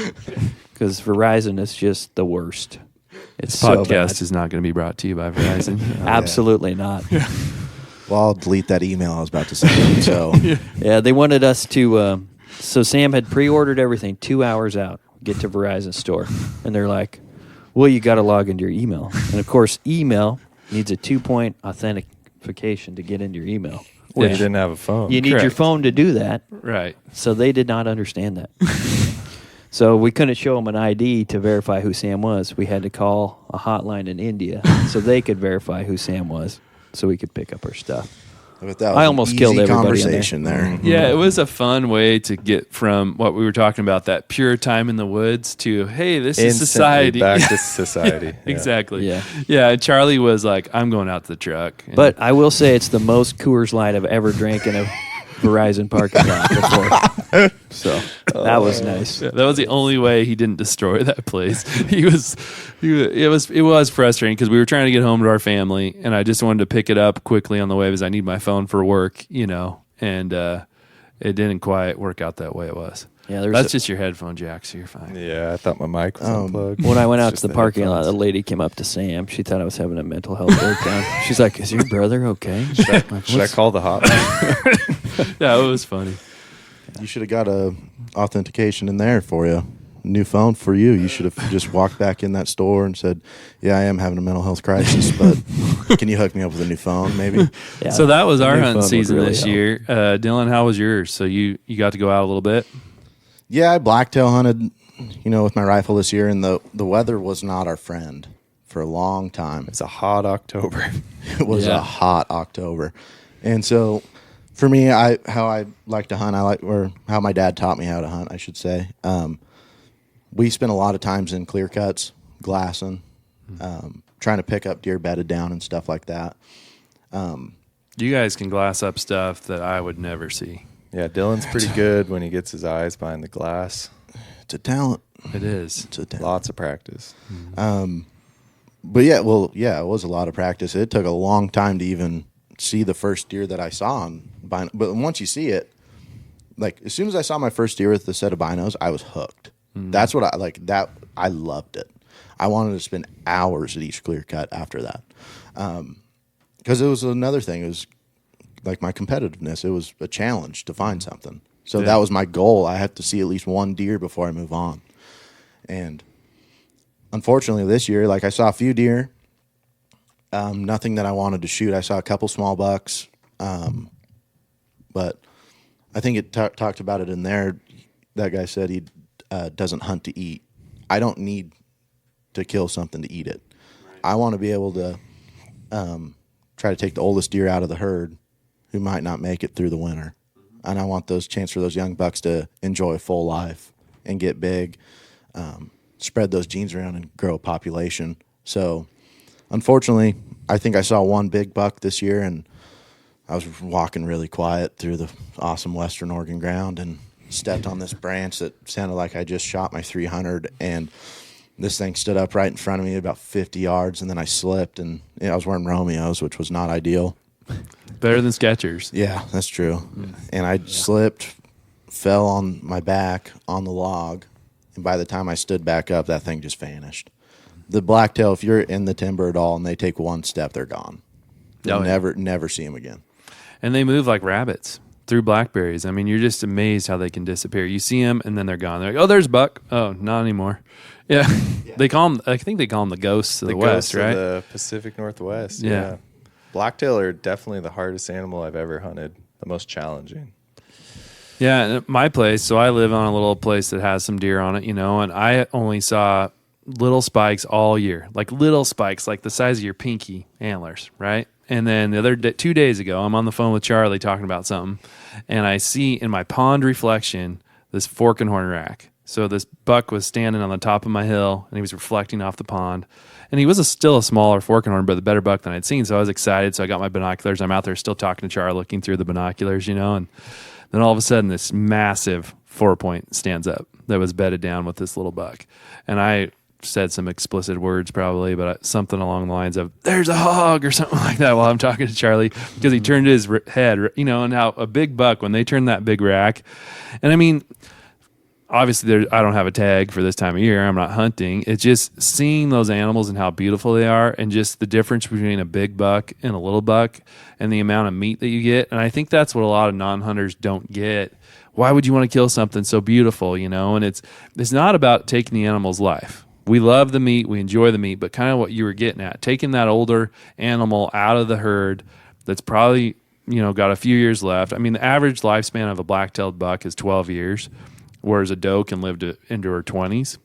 because Verizon is just the worst. It's Podcast so bad. is not going to be brought to you by Verizon. Absolutely not. Well, I'll delete that email I was about to send. So Yeah, they wanted us to. So Sam had pre-ordered everything 2 hours out. Get to Verizon store, and they're like, "Well, you got to log into your email." And of course, email needs a 2-point authentication to get into your email. Well, Yeah. you didn't have a phone. You need your Correct. phone to do that. Right. So they did not understand that. So we couldn't show them an ID to verify who Sam was. We had to call a hotline in India so they could verify who Sam was, so we could pick up our stuff. but that was I an almost easy killed everybody on there. conversation there. Yeah, it was a fun way to get from what we were talking about, that pure time in the woods, to, hey, this is Instantly society. back to society. Yeah. Exactly. Yeah. Yeah, and Charlie was like, I'm going out to the truck. And But I will say it's the most Coors Light I've ever drank in a Verizon parking lot before. So that was nice. yeah, that was the only way he didn't destroy that place. It was frustrating because we were trying to get home to our family, and I just wanted to pick it up quickly on the way because I need my phone for work, and it didn't quite work out that way it was. Yeah, there's That's just your headphone jack, so you're fine. Yeah, I thought my mic was unplugged. when I went out It's to just the parking lot, a headphones. lady came up to Sam. She thought I was having a mental health breakdown. She's like, "Is your brother okay?" Should I call the hotline? Yeah, it was funny. You should have got a authentication in there for you. New phone for you. You should have just walked back in that store and said, "Yeah, I am having a mental health crisis, but can you hook me up with a new phone, maybe?" Yeah, So that was the our new hunting phone would season really this help. year. Dylan, how was yours? So you got to go out a little bit? Yeah, I blacktail hunted, with my rifle this year, and the weather was not our friend for a long time. It's a hot October. It was Yeah. a hot October, and so for me, how I like to hunt, or how my dad taught me how to hunt, I should say. We spent a lot of times in clear cuts, glassing, trying to pick up deer bedded down and stuff like that. You guys can glass up stuff that I would never see. Yeah, Dylan's pretty good when he gets his eyes behind the glass. It's a talent. It is. It's a talent. Lots of practice. But yeah, it was a lot of practice. It took a long time to even see the first deer that I saw on bino. But once you see it, like as soon as I saw my first deer with the set of binos, I was hooked. That's what I like. That I loved it. I wanted to spend hours at each clear cut after that, because it was another thing. It was like my competitiveness. It was a challenge to find something. So that was my goal. I had to see at least one deer before I move on. And unfortunately, this year, like I saw a few deer, nothing that I wanted to shoot. I saw a couple small bucks, but I think it talked about it in there. That guy said he doesn't hunt to eat. I don't need to kill something to eat it. I want to be able to try to take the oldest deer out of the herd who might not make it through the winter. And I want those chance for those young bucks to enjoy a full life and get big, spread those genes around and grow a population. So unfortunately, I think I saw one big buck this year, and I was walking really quiet through the awesome Western Oregon ground and stepped on this branch that sounded like I just shot my 300, and this thing stood up right in front of me about 50 yards, and then I slipped, and I was wearing Romeos, which was not ideal. Better than Skechers. Yeah, that's true. And I slipped, fell on my back on the log, and by the time I stood back up, that thing just vanished. The blacktail, if you're in the timber at all and they take one step, they're gone. You'll Oh, yeah. never see them again. And they move like rabbits through blackberries. I mean, you're just amazed how they can disappear. You see them, and then they're gone. They're like, oh, there's a buck. Oh, not anymore. Yeah. They call them, I think they call them the ghosts of the West, ghosts of right? the Pacific Northwest. Yeah. Yeah. Blacktail are definitely the hardest animal I've ever hunted. The most challenging. Yeah, and at my place, so I live on a little place that has some deer on it, and I only saw little spikes all year, like little spikes, like the size of your pinky antlers, right? And then the other 2 days ago, I'm on the phone with Charlie talking about something, and I see in my pond reflection this fork and horn rack. So this buck was standing on the top of my hill, and he was reflecting off the pond. And he was still a smaller fork and horn, but a better buck than I'd seen. So I was excited. So I got my binoculars. I'm out there still talking to Charlie, looking through the binoculars, and then all of a sudden this massive 4-point stands up that was bedded down with this little buck. And I said some explicit words probably, but something along the lines of, there's a hog or something like that while I'm talking to Charlie, because he turned his head, and how a big buck, when they turn that big rack. And I mean, obviously I don't have a tag for this time of year. I'm not hunting. It's just seeing those animals and how beautiful they are, and just the difference between a big buck and a little buck and the amount of meat that you get. And I think that's what a lot of non-hunters don't get. Why would you want to kill something so beautiful, And it's not about taking the animal's life. We love the meat, we enjoy the meat, but kind of what you were getting at, taking that older animal out of the herd that's probably, got a few years left. I mean, the average lifespan of a black-tailed buck is 12 years, whereas a doe can live into her 20s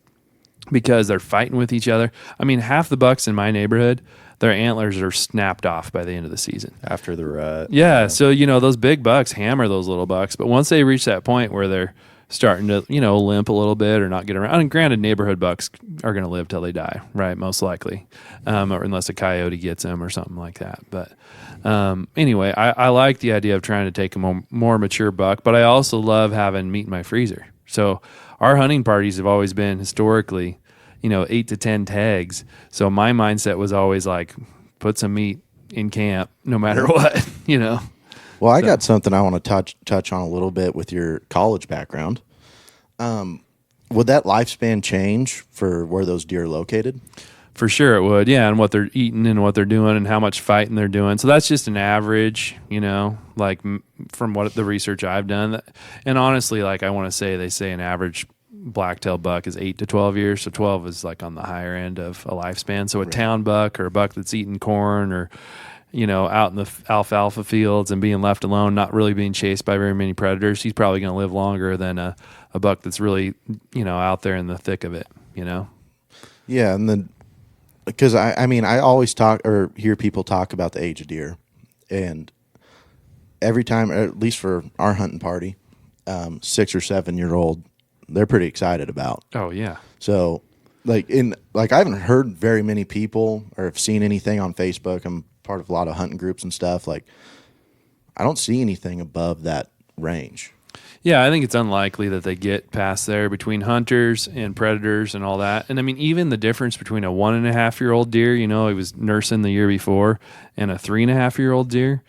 because they're fighting with each other. I mean, half the bucks in my neighborhood, their antlers are snapped off by the end of the season. After the rut. Yeah, so, those big bucks hammer those little bucks, but once they reach that point where they're starting to, limp a little bit or not get around. And granted, neighborhood bucks are going to live till they die, right? Most likely, or unless a coyote gets them or something like that. But anyway, I like the idea of trying to take a more mature buck, but I also love having meat in my freezer. So our hunting parties have always been historically, 8 to 10 tags. So my mindset was always like, put some meat in camp no matter what, Well, I got something I want to touch on a little bit with your college background. Would that lifespan change for where those deer are located? For sure it would, yeah, and what they're eating and what they're doing and how much fighting they're doing. So that's just an average, like from what the research I've done. And honestly, like I want to say, they say an average blacktail buck is 8 to 12 years. So 12 is like on the higher end of a lifespan. So a town buck or a buck that's eating corn or out in the alfalfa fields and being left alone, not really being chased by very many predators, he's probably going to live longer than a buck that's really, out there in the thick of it, Yeah, and then because I always talk or hear people talk about the age of deer, and every time, or at least for our hunting party, 6 or 7 year old, they're pretty excited about. Oh yeah. So I haven't heard very many people or have seen anything on Facebook. I'm part of a lot of hunting groups and stuff. Like, I don't see anything above that range. Yeah, I think it's unlikely that they get past there between hunters and predators and all that. And I mean, even the difference between a 1.5-year-old deer, he was nursing the year before, and a 3.5-year-old deer,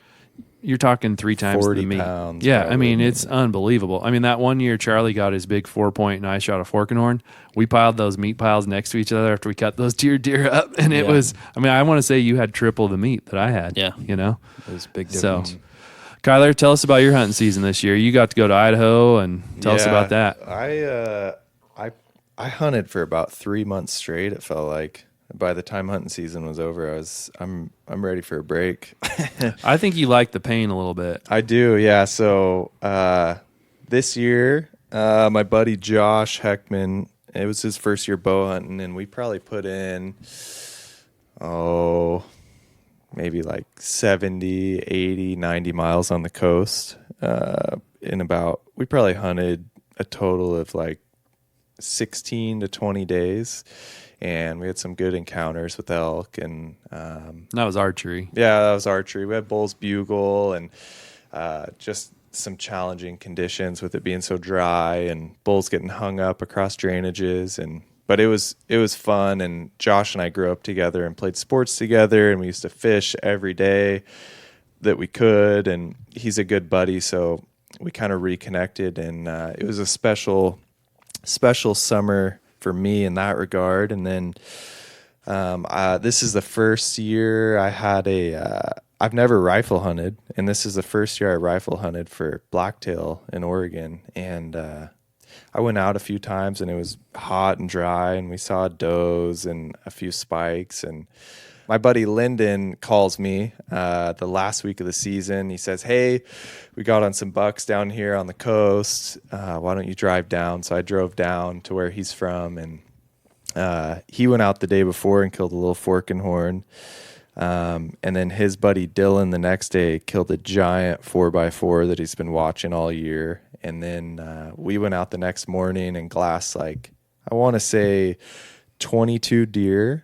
you're talking 3 times 40 the meat. pounds, Yeah, probably. I mean, it's unbelievable. I mean, that one year Charlie got his big 4-point and I shot a fork and horn. We piled those meat piles next to each other after we cut those deer up. And it was, I want to say you had triple the meat that I had. Yeah. It was a big difference. So, Kyler, tell us about your hunting season this year. You got to go to Idaho and tell us about that. I hunted for about 3 months straight. It felt like by the time hunting season was over, I'm ready for a break. I think you like the pain a little bit. I do, yeah. So this year, my buddy Josh Heckman, it was his first year bow hunting, and we probably put in maybe like 70, 80, 90 miles on the coast. We probably hunted a total of like 16 to 20 days. And we had some good encounters with elk. And that was archery. Yeah, that was archery. We had bull's bugle and just some challenging conditions with it being so dry and bulls getting hung up across drainages. But it was fun, and Josh and I grew up together and played sports together, and we used to fish every day that we could, and he's a good buddy, so we kind of reconnected, and it was a special summer for me in that regard. And then this is the first year I had I've never rifle hunted, and this is the first year I rifle hunted for blacktail in Oregon, and I went out a few times, and it was hot and dry, and we saw does and a few spikes. And my buddy Lyndon calls me the last week of the season. He says, "Hey, we got on some bucks down here on the coast. Why don't you drive down?" So I drove down to where he's from, and he went out the day before and killed a little fork and horn. And then his buddy Dylan the next day killed a giant 4x4 that he's been watching all year. And then we went out the next morning and glassed, like, I want to say 22 deer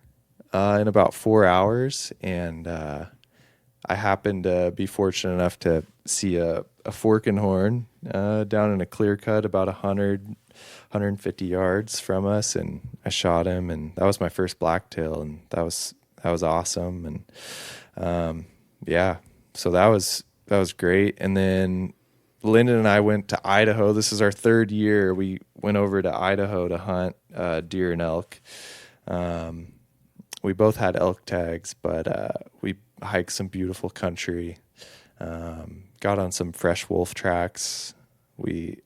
in about 4 hours. And I happened to be fortunate enough to see a fork and horn down in a clear cut about 150 yards from us. And I shot him, and that was my first blacktail, and that was awesome. And yeah, so that was great. And then Lyndon and I went to Idaho. This is our third year. We went over to Idaho to hunt deer and elk. We both had elk tags, but we hiked some beautiful country. Got on some fresh wolf tracks.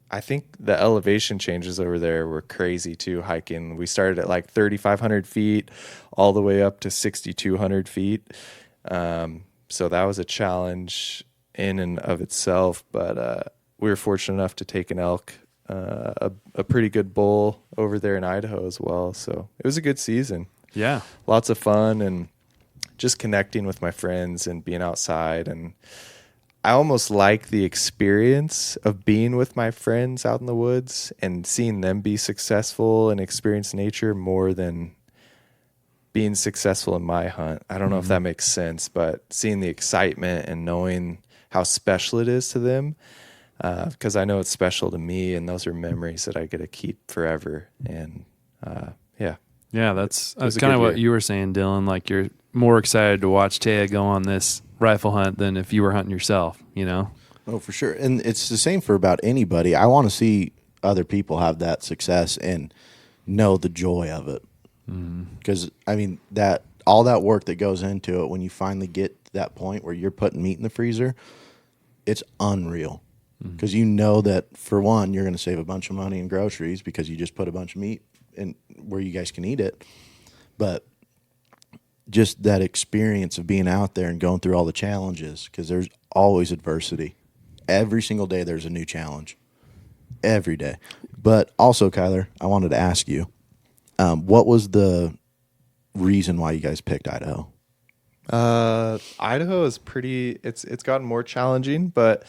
I think the elevation changes over there were crazy too, hiking. We started at like 3,500 feet all the way up to 6,200 feet. So that was a challenge in and of itself, but we were fortunate enough to take an elk, a pretty good bull over there in Idaho as well. So it was a good season. Yeah. Lots of fun and just connecting with my friends and being outside. And I almost like the experience of being with my friends out in the woods and seeing them be successful and experience nature more than being successful in my hunt. I don't know if that makes sense, but seeing the excitement and knowing how special it is to them, because I know it's special to me, and those are memories that I get to keep forever. And yeah. Yeah, that's was a kind of good what year. you were saying, Dylan. Like, you're more excited to watch Taya go on this rifle hunt than if you were hunting yourself, you know? Oh, for sure. And it's the same for about anybody. I want to see other people have that success and know the joy of it. Because, I mean, all that work that goes into it, when you finally get to that point where you're putting meat in the freezer, it's unreal. Because you know that, for one, you're going to save a bunch of money in groceries because you just put a bunch of meat in where you guys can eat it. But just that experience of being out there and going through all the challenges, because there's always adversity. Every single day there's a new challenge. Every day. But also, Kyler, I wanted to ask you, what was the reason why you guys picked Idaho? Idaho is it's gotten more challenging, but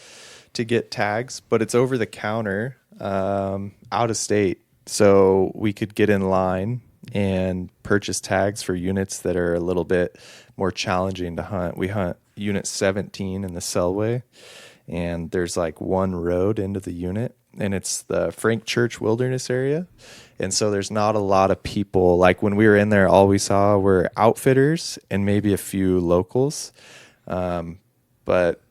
to get tags, but it's over the counter, out of state. So we could get in line and purchase tags for units that are a little bit more challenging to hunt. We hunt unit 17 in the Selway, and there's like one road into the unit, and it's the Frank Church Wilderness area. And so there's not a lot of people. Like when we were in there, all we saw were outfitters and maybe a few locals. But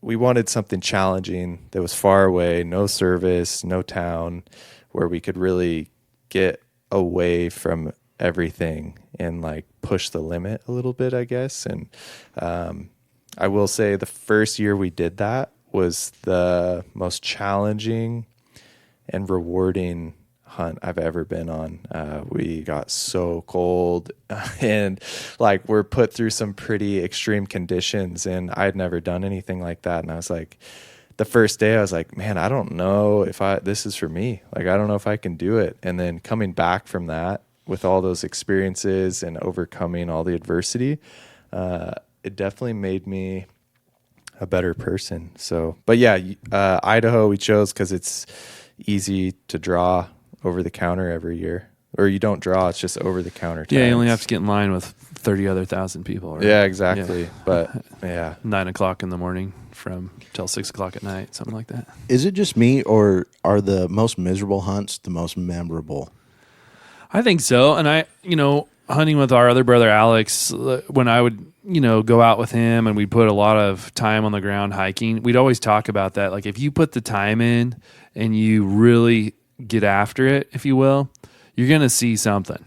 we wanted something challenging that was far away, no service, no town, where we could really get away from everything and like push the limit a little bit, I guess. And I will say the first year we did that was the most challenging and rewarding hunt I've ever been on. We got so cold and like we're put through some pretty extreme conditions, and I'd never done anything like that. And I was like, the first day I was like, man, I don't know if this is for me. Like, I don't know if I can do it. And then coming back from that with all those experiences and overcoming all the adversity, it definitely made me a better person. So, but yeah, Idaho we chose because it's easy to draw over the counter every year. Or you don't draw, it's just over the counter tags. Yeah, you only have to get in line with 30 other thousand people. Right? Yeah, exactly. Yeah. But yeah. 9 o'clock in the morning till 6 o'clock at night, something like that. Is it just me, or are the most miserable hunts the most memorable? I think so. And hunting with our other brother, Alex, when I would, go out with him and we'd put a lot of time on the ground hiking, we'd always talk about that. Like, if you put the time in and you really get after it, if you will, you're going to see something.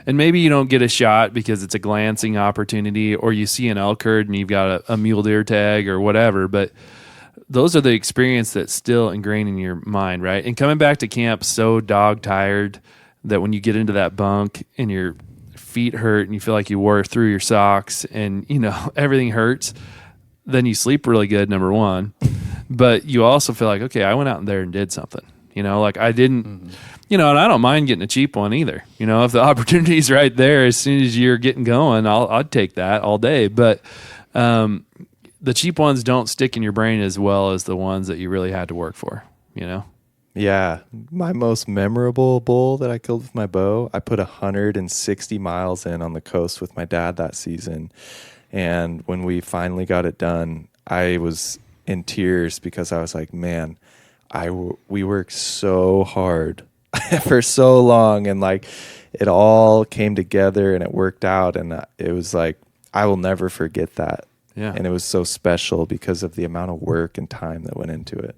And maybe you don't get a shot because it's a glancing opportunity, or you see an elk herd and you've got a mule deer tag or whatever. But those are the experience that's still ingrained in your mind, right? And coming back to camp so dog tired that when you get into that bunk and your feet hurt and you feel like you wore through your socks and, everything hurts, then you sleep really good, number one. But you also feel like, okay, I went out there and did something. Like I didn't, and I don't mind getting a cheap one either. If the opportunity's right there, as soon as you're getting going, I'd take that all day. But the cheap ones don't stick in your brain as well as the ones that you really had to work for, Yeah. My most memorable bull that I killed with my bow, I put 160 miles in on the coast with my dad that season. And when we finally got it done, I was in tears because I was like, man, we worked so hard for so long, and like it all came together and it worked out, and it was like I will never forget that. Yeah. And it was so special because of the amount of work and time that went into it.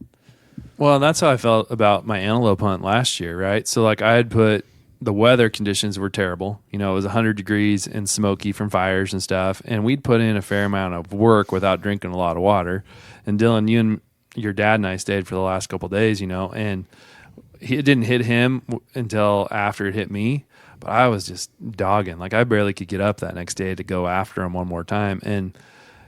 Well, that's how I felt about my antelope hunt last year, right? So like I had put the weather conditions were terrible. You know, it was 100 degrees and smoky from fires and stuff. And we'd put in a fair amount of work without drinking a lot of water. And Dylan, you and your dad and I stayed for the last couple of days, you know, and it didn't hit him until after it hit me. But I was just dogging. Like I barely could get up that next day to go after him one more time. And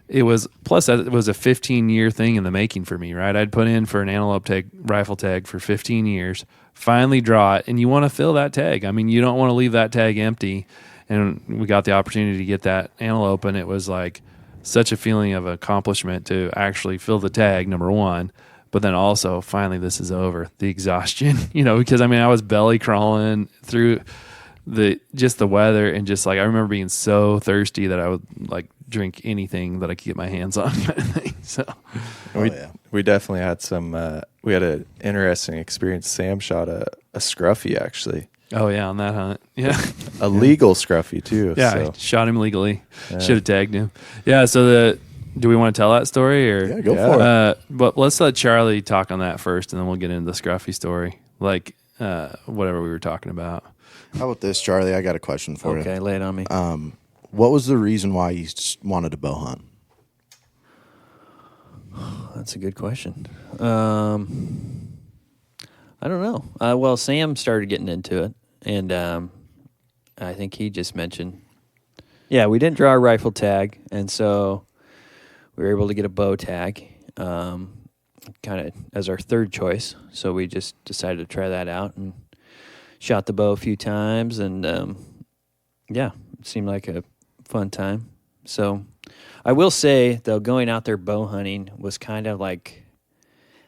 it was, plus it was a 15-year thing in the making for me, right? I'd put in for an antelope tag, rifle tag for 15 years, finally draw it, and you want to fill that tag. I mean, you don't want to leave that tag empty. And we got the opportunity to get that antelope, and it was like such a feeling of accomplishment to actually fill the tag, number one. But then also, finally, this is over. The exhaustion, you know, because I mean, I was belly crawling through the weather, and just like I remember being so thirsty that I would like drink anything that I could get my hands on, kind of thing. So we definitely had some. We had an interesting experience. Sam shot a scruffy actually. Oh yeah, on that hunt, yeah, a legal scruffy too. Yeah, so. I shot him legally. Yeah. Should have tagged him. Yeah. So do we want to tell that story or? Yeah, go for it. But let's let Charlie talk on that first, and then we'll get into the scruffy story, like whatever we were talking about. How about this, Charlie? I got a question for you. Okay, lay it on me. What was the reason why you wanted to bow hunt? That's a good question. I don't know. Well, Sam started getting into it, and I think he just mentioned, yeah, we didn't draw a rifle tag, and so we were able to get a bow tag kind of as our third choice. So we just decided to try that out and shot the bow a few times, and yeah, it seemed like a fun time. So I will say, though, going out there bow hunting was kind of like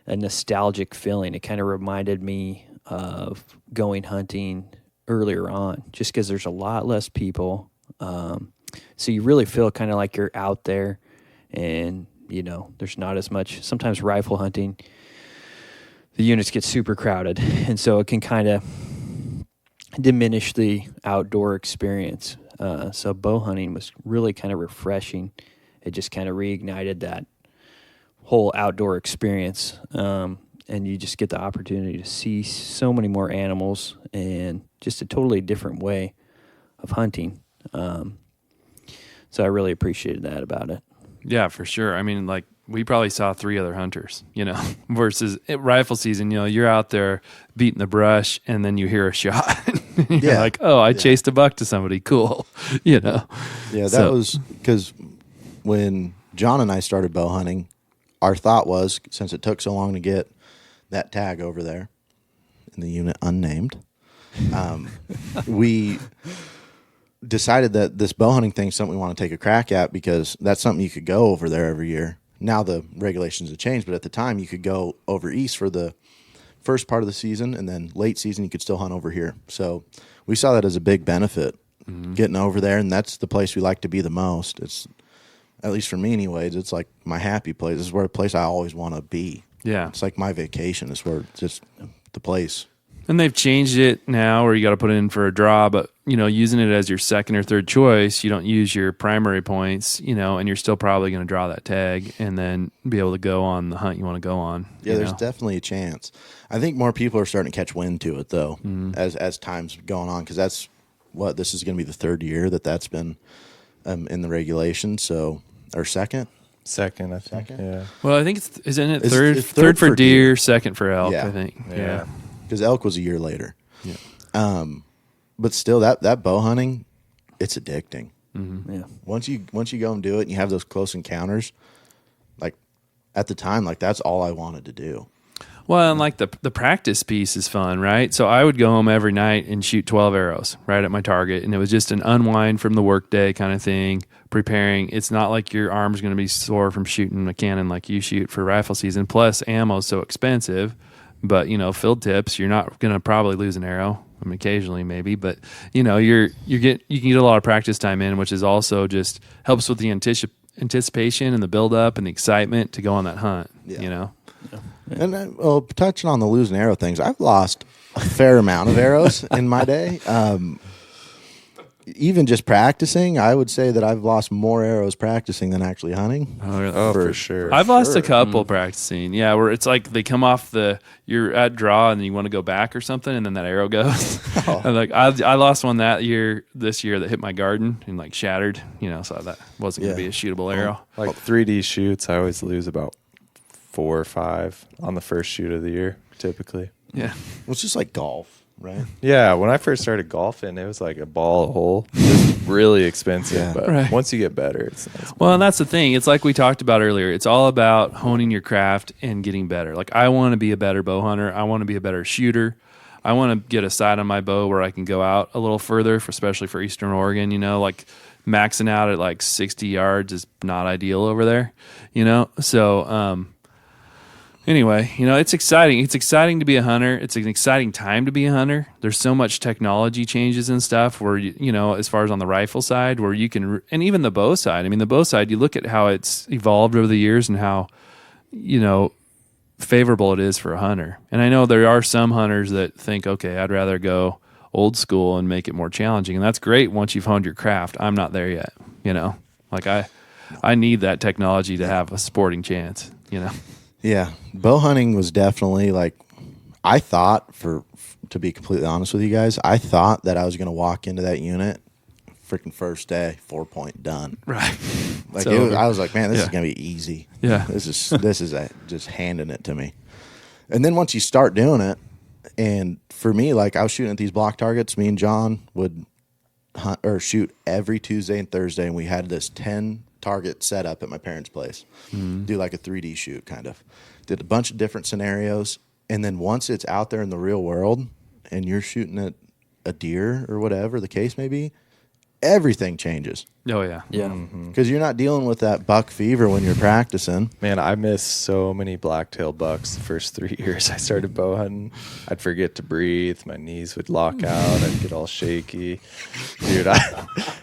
a nostalgic feeling. It kind of reminded me of going hunting earlier on, just because there's a lot less people. So you really feel kind of like you're out there, and, you know, there's not as much. Sometimes rifle hunting, the units get super crowded, and so it can kind of diminish the outdoor experience. So bow hunting was really kind of refreshing. It just kind of reignited that whole outdoor experience. And you just get the opportunity to see so many more animals and just a totally different way of hunting. So I really appreciated that about it. Yeah, for sure. I mean, like, we probably saw 3 other hunters, you know, versus rifle season, you know, you're out there beating the brush and then you hear a shot. You're like, oh, I chased a buck to somebody. Cool. You know? Yeah, that was because when John and I started bow hunting, our thought was, since it took so long to get that tag over there in the unit unnamed, we decided that this bow hunting thing is something we want to take a crack at, because that's something you could go over there every year. Now the regulations have changed, but at the time you could go over east for the first part of the season, and then late season you could still hunt over here. So we saw that as a big benefit, getting over there, and that's the place we like to be the most. It's, at least for me anyways, it's like my happy place. This is where a place I always want to be. Yeah. It's like my vacation. It's where it's just the place. And they've changed it now where you got to put it in for a draw, but, you know, using it as your second or third choice, you don't use your primary points, you know, and you're still probably going to draw that tag and then be able to go on the hunt you want to go on. Yeah, there's definitely a chance. I think more people are starting to catch wind to it, though, as time's going on, because that's what, this is going to be the third year that's been in the regulation, so, or second? Second, I think. Yeah. Well, I think isn't it It's third for deer, second for elk, I think. Yeah. Because elk was a year later. Yeah. But still, that bow hunting, it's addicting. Yeah. Once you go and do it, and you have those close encounters, like at the time, like that's all I wanted to do. Well, and like the practice piece is fun, right? So I would go home every night and shoot 12 arrows right at my target, and it was just an unwind from the workday kind of thing, preparing. It's not like your arm's going to be sore from shooting a cannon like you shoot for rifle season. Plus, ammo's so expensive. But, you know, field tips, you're not going to probably lose an arrow. I mean, occasionally maybe, but, you know, you can get a lot of practice time in, which is also just helps with the anticipation and the build up and the excitement to go on that hunt, you know? Yeah. And well, touching on the losing arrow things, I've lost a fair amount of arrows in my day. even just practicing, I would say that I've lost more arrows practicing than actually hunting. Oh, for sure. I've lost a couple practicing. Yeah, where it's like they come off you're at draw and you want to go back or something, and then that arrow goes. And like I lost one this year that hit my garden and like shattered. So that wasn't going to be a shootable arrow. Like 3D shoots, I always lose about 4 or 5 on the first shoot of the year, typically. Yeah, Well, it's just like golf, right? Yeah, when I first started golfing, it was like a ball a hole. It was really expensive, Yeah. but Right. once you get better, it's nice. well, and that's the thing. It's like we talked about earlier. It's all about honing your craft and getting better. Like I want to be a better bow hunter. I want to be a better shooter. I want to get a sight on my bow where I can go out a little further, especially for Eastern Oregon. Like maxing out at like 60 yards is not ideal over there. So anyway, it's exciting. It's exciting to be a hunter. It's an exciting time to be a hunter. There's so much technology changes and stuff where, as far as on the rifle side, where you can, and even the bow side. I mean, the bow side, you look at how it's evolved over the years and how, favorable it is for a hunter. And I know there are some hunters that think, okay, I'd rather go old school and make it more challenging. And that's great once you've honed your craft. I'm not there yet, like I need that technology to have a sporting chance, Yeah, bow hunting was definitely like, I thought, to be completely honest with you guys, I thought that I was going to walk into that unit, freaking first day, 4-point done. Right. Like So- I was like, man, this is Yeah. going to be easy. Yeah. this is just handing it to me. And then once you start doing it, and for me, like I was shooting at these block targets. Me and John would hunt or shoot every Tuesday and Thursday, and we had this 10 target set up at my parents' place. Do like a 3D shoot, kind of. Did a bunch of different scenarios, and then once it's out there in the real world, and you're shooting at a deer or whatever the case may be, everything changes. Oh yeah. Yeah. Because you're not dealing with that buck fever when you're practicing. Man, I missed so many blacktail bucks the first 3 years I started bow hunting. I'd forget to breathe. My knees would lock out. I'd get all shaky. Dude,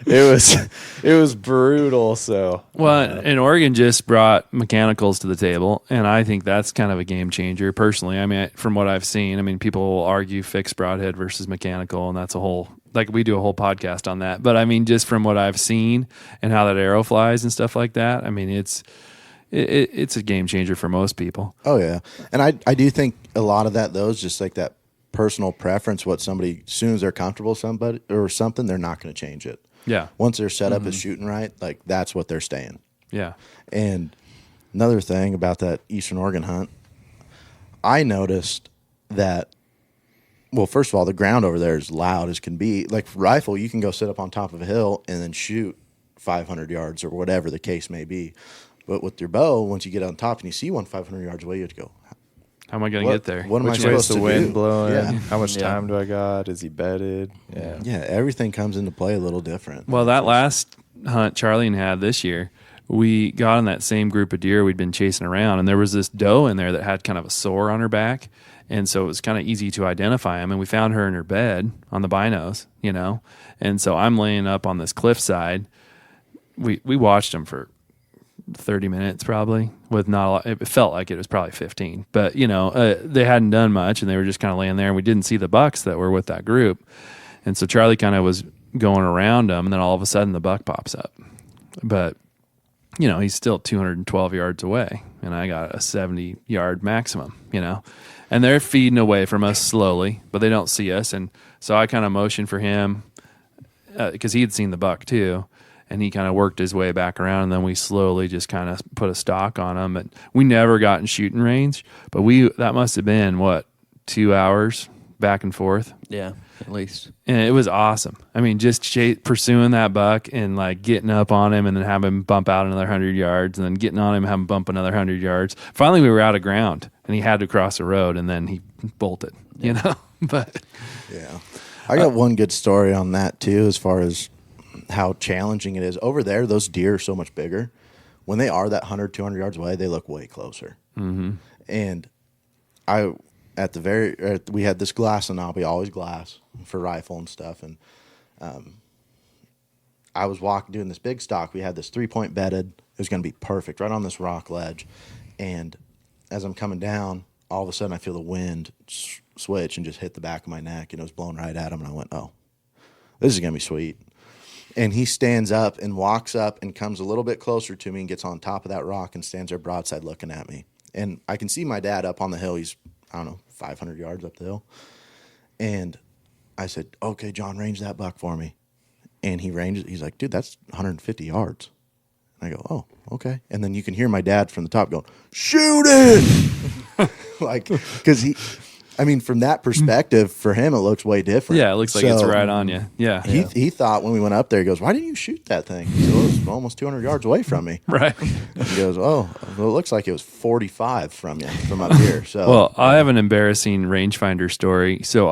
it was brutal. So, Well, and Oregon just brought mechanicals to the table, and I think that's kind of a game changer personally. I mean, from what I've seen, people will argue fixed broadhead versus mechanical, and that's we do a whole podcast on that. But I mean, just from what I've seen and how that arrow flies and stuff like that, it's a game changer for most people. Oh, yeah. And I do think a lot of that, though, is just like that personal preference, what somebody, as soon as they're comfortable with somebody or something, they're not going to change it. Yeah. Once they're set up as shooting right, like that's what they're staying. Yeah. And another thing about that Eastern Oregon hunt, I noticed that, well, first of all, the ground over there is loud as can be. Like rifle, you can go sit up on top of a hill and then shoot 500 yards or whatever the case may be. But with your bow, once you get on top and you see one 500 yards away, you have to go, How am I going to get there? what am I which supposed way's to the wind do? blowing? Yeah. How much Yeah. time do I got? Is he bedded? Yeah. Yeah, everything comes into play a little different. Well, that last hunt Charlie and had this year, we got on that same group of deer we'd been chasing around, and there was this doe in there that had kind of a sore on her back, and so it was kind of easy to identify him. And we found her in her bed on the binos, and so I'm laying up on this cliffside. We watched him for 30 minutes probably with not a lot. It felt like it was probably 15, but they hadn't done much, and they were just kind of laying there, and we didn't see the bucks that were with that group. And so Charlie kind of was going around them, and then all of a sudden the buck pops up. But he's still 212 yards away, and I got a 70-yard maximum, and they're feeding away from us slowly, but they don't see us. And so I kind of motioned for him because he had seen the buck too, and he kind of worked his way back around, and then we slowly just kind of put a stock on him. And we never got in shooting range, but that must have been 2 hours back and forth. Yeah, at least. And it was awesome. Just pursuing that buck and like getting up on him and then having him bump out another 100 yards and then getting on him and having him bump another 100 yards. Finally, we were out of ground and he had to cross the road and then he bolted, But Yeah. I got one good story on that too, as far as how challenging it is. Over there, those deer are so much bigger. When they are that 100, 200 yards away, they look way closer. Mm-hmm. And we had this glass and we always glass for rifle and stuff. And I was doing this big stock. We had this 3-point bedded. It was going to be perfect right on this rock ledge. And as I'm coming down, all of a sudden I feel the wind switch and just hit the back of my neck, and it was blowing right at him. And I went, oh, this is going to be sweet. And he stands up and walks up and comes a little bit closer to me and gets on top of that rock and stands there broadside looking at me. And I can see my dad up on the hill. He's, I don't know, 500 yards up the hill. And I said, okay, John, range that buck for me. And he ranges. He's like, dude, that's 150 yards. And I go, oh, okay. And then you can hear my dad from the top going, shoot it! Like, because from that perspective, for him, it looks way different. Yeah, it looks like it's right on you. Yeah. He thought when we went up there, he goes, why didn't you shoot that thing? He said, well, it was almost 200 yards away from me. Right. He goes, oh, well, it looks like it was 45 from you, from up here. So, well, I have an embarrassing rangefinder story. So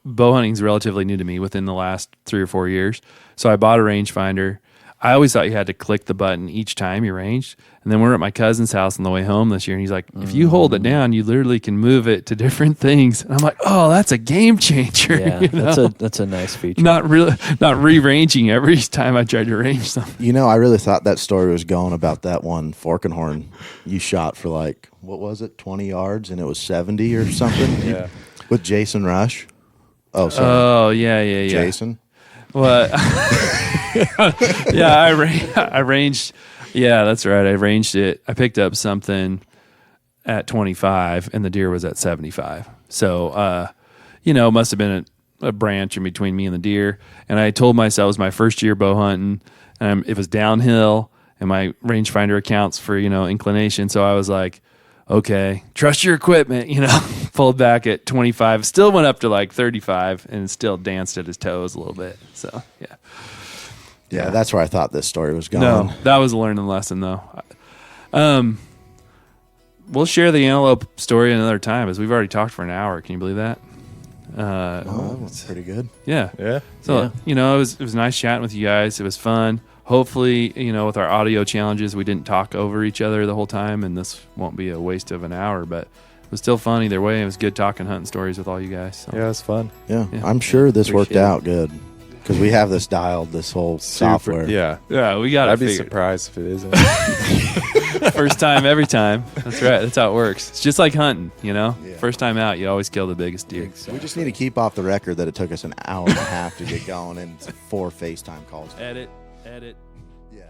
bow hunting's relatively new to me within the last 3 or 4 years. So I bought a rangefinder. I always thought you had to click the button each time you ranged. And then we're at my cousin's house on the way home this year, and he's like, if you hold it down, you literally can move it to different things. And I'm like, oh, that's a game changer. Yeah, that's a nice feature. Not re-ranging every time I tried to range something. I really thought that story was going about that one fork and horn you shot for like, what was it, 20 yards, and it was 70 or something? Yeah. With Jason Rush. Oh, sorry. Oh, yeah. Jason. What? Yeah, I ranged. Yeah, that's right. I ranged it. I picked up something at 25, and the deer was at 75. So, it must have been a branch in between me and the deer. And I told myself it was my first year bow hunting. It was downhill, and my rangefinder accounts for inclination. So I was like, okay, trust your equipment. Pulled back at 25, still went up to like 35, and still danced at his toes a little bit. So yeah. Yeah, that's where I thought this story was going. No, that was a learning lesson, though. We'll share the antelope story another time, as we've already talked for an hour. Can you believe that? That's pretty good. Yeah. Yeah. So, it was nice chatting with you guys. It was fun. Hopefully, with our audio challenges, we didn't talk over each other the whole time, and this won't be a waste of an hour, but it was still fun either way. It was good talking hunting stories with all you guys. So. Yeah, it was fun. Yeah. I'm sure this worked out good. Because we have this dialed, this whole software. Yeah. Yeah, we got it. I'd be surprised if it isn't. First time, every time. That's right. That's how it works. It's just like hunting, Yeah. First time out, you always kill the biggest deer. Exactly. We just need to keep off the record that it took us an hour and a half to get going and 4 FaceTime calls. Edit. Yeah.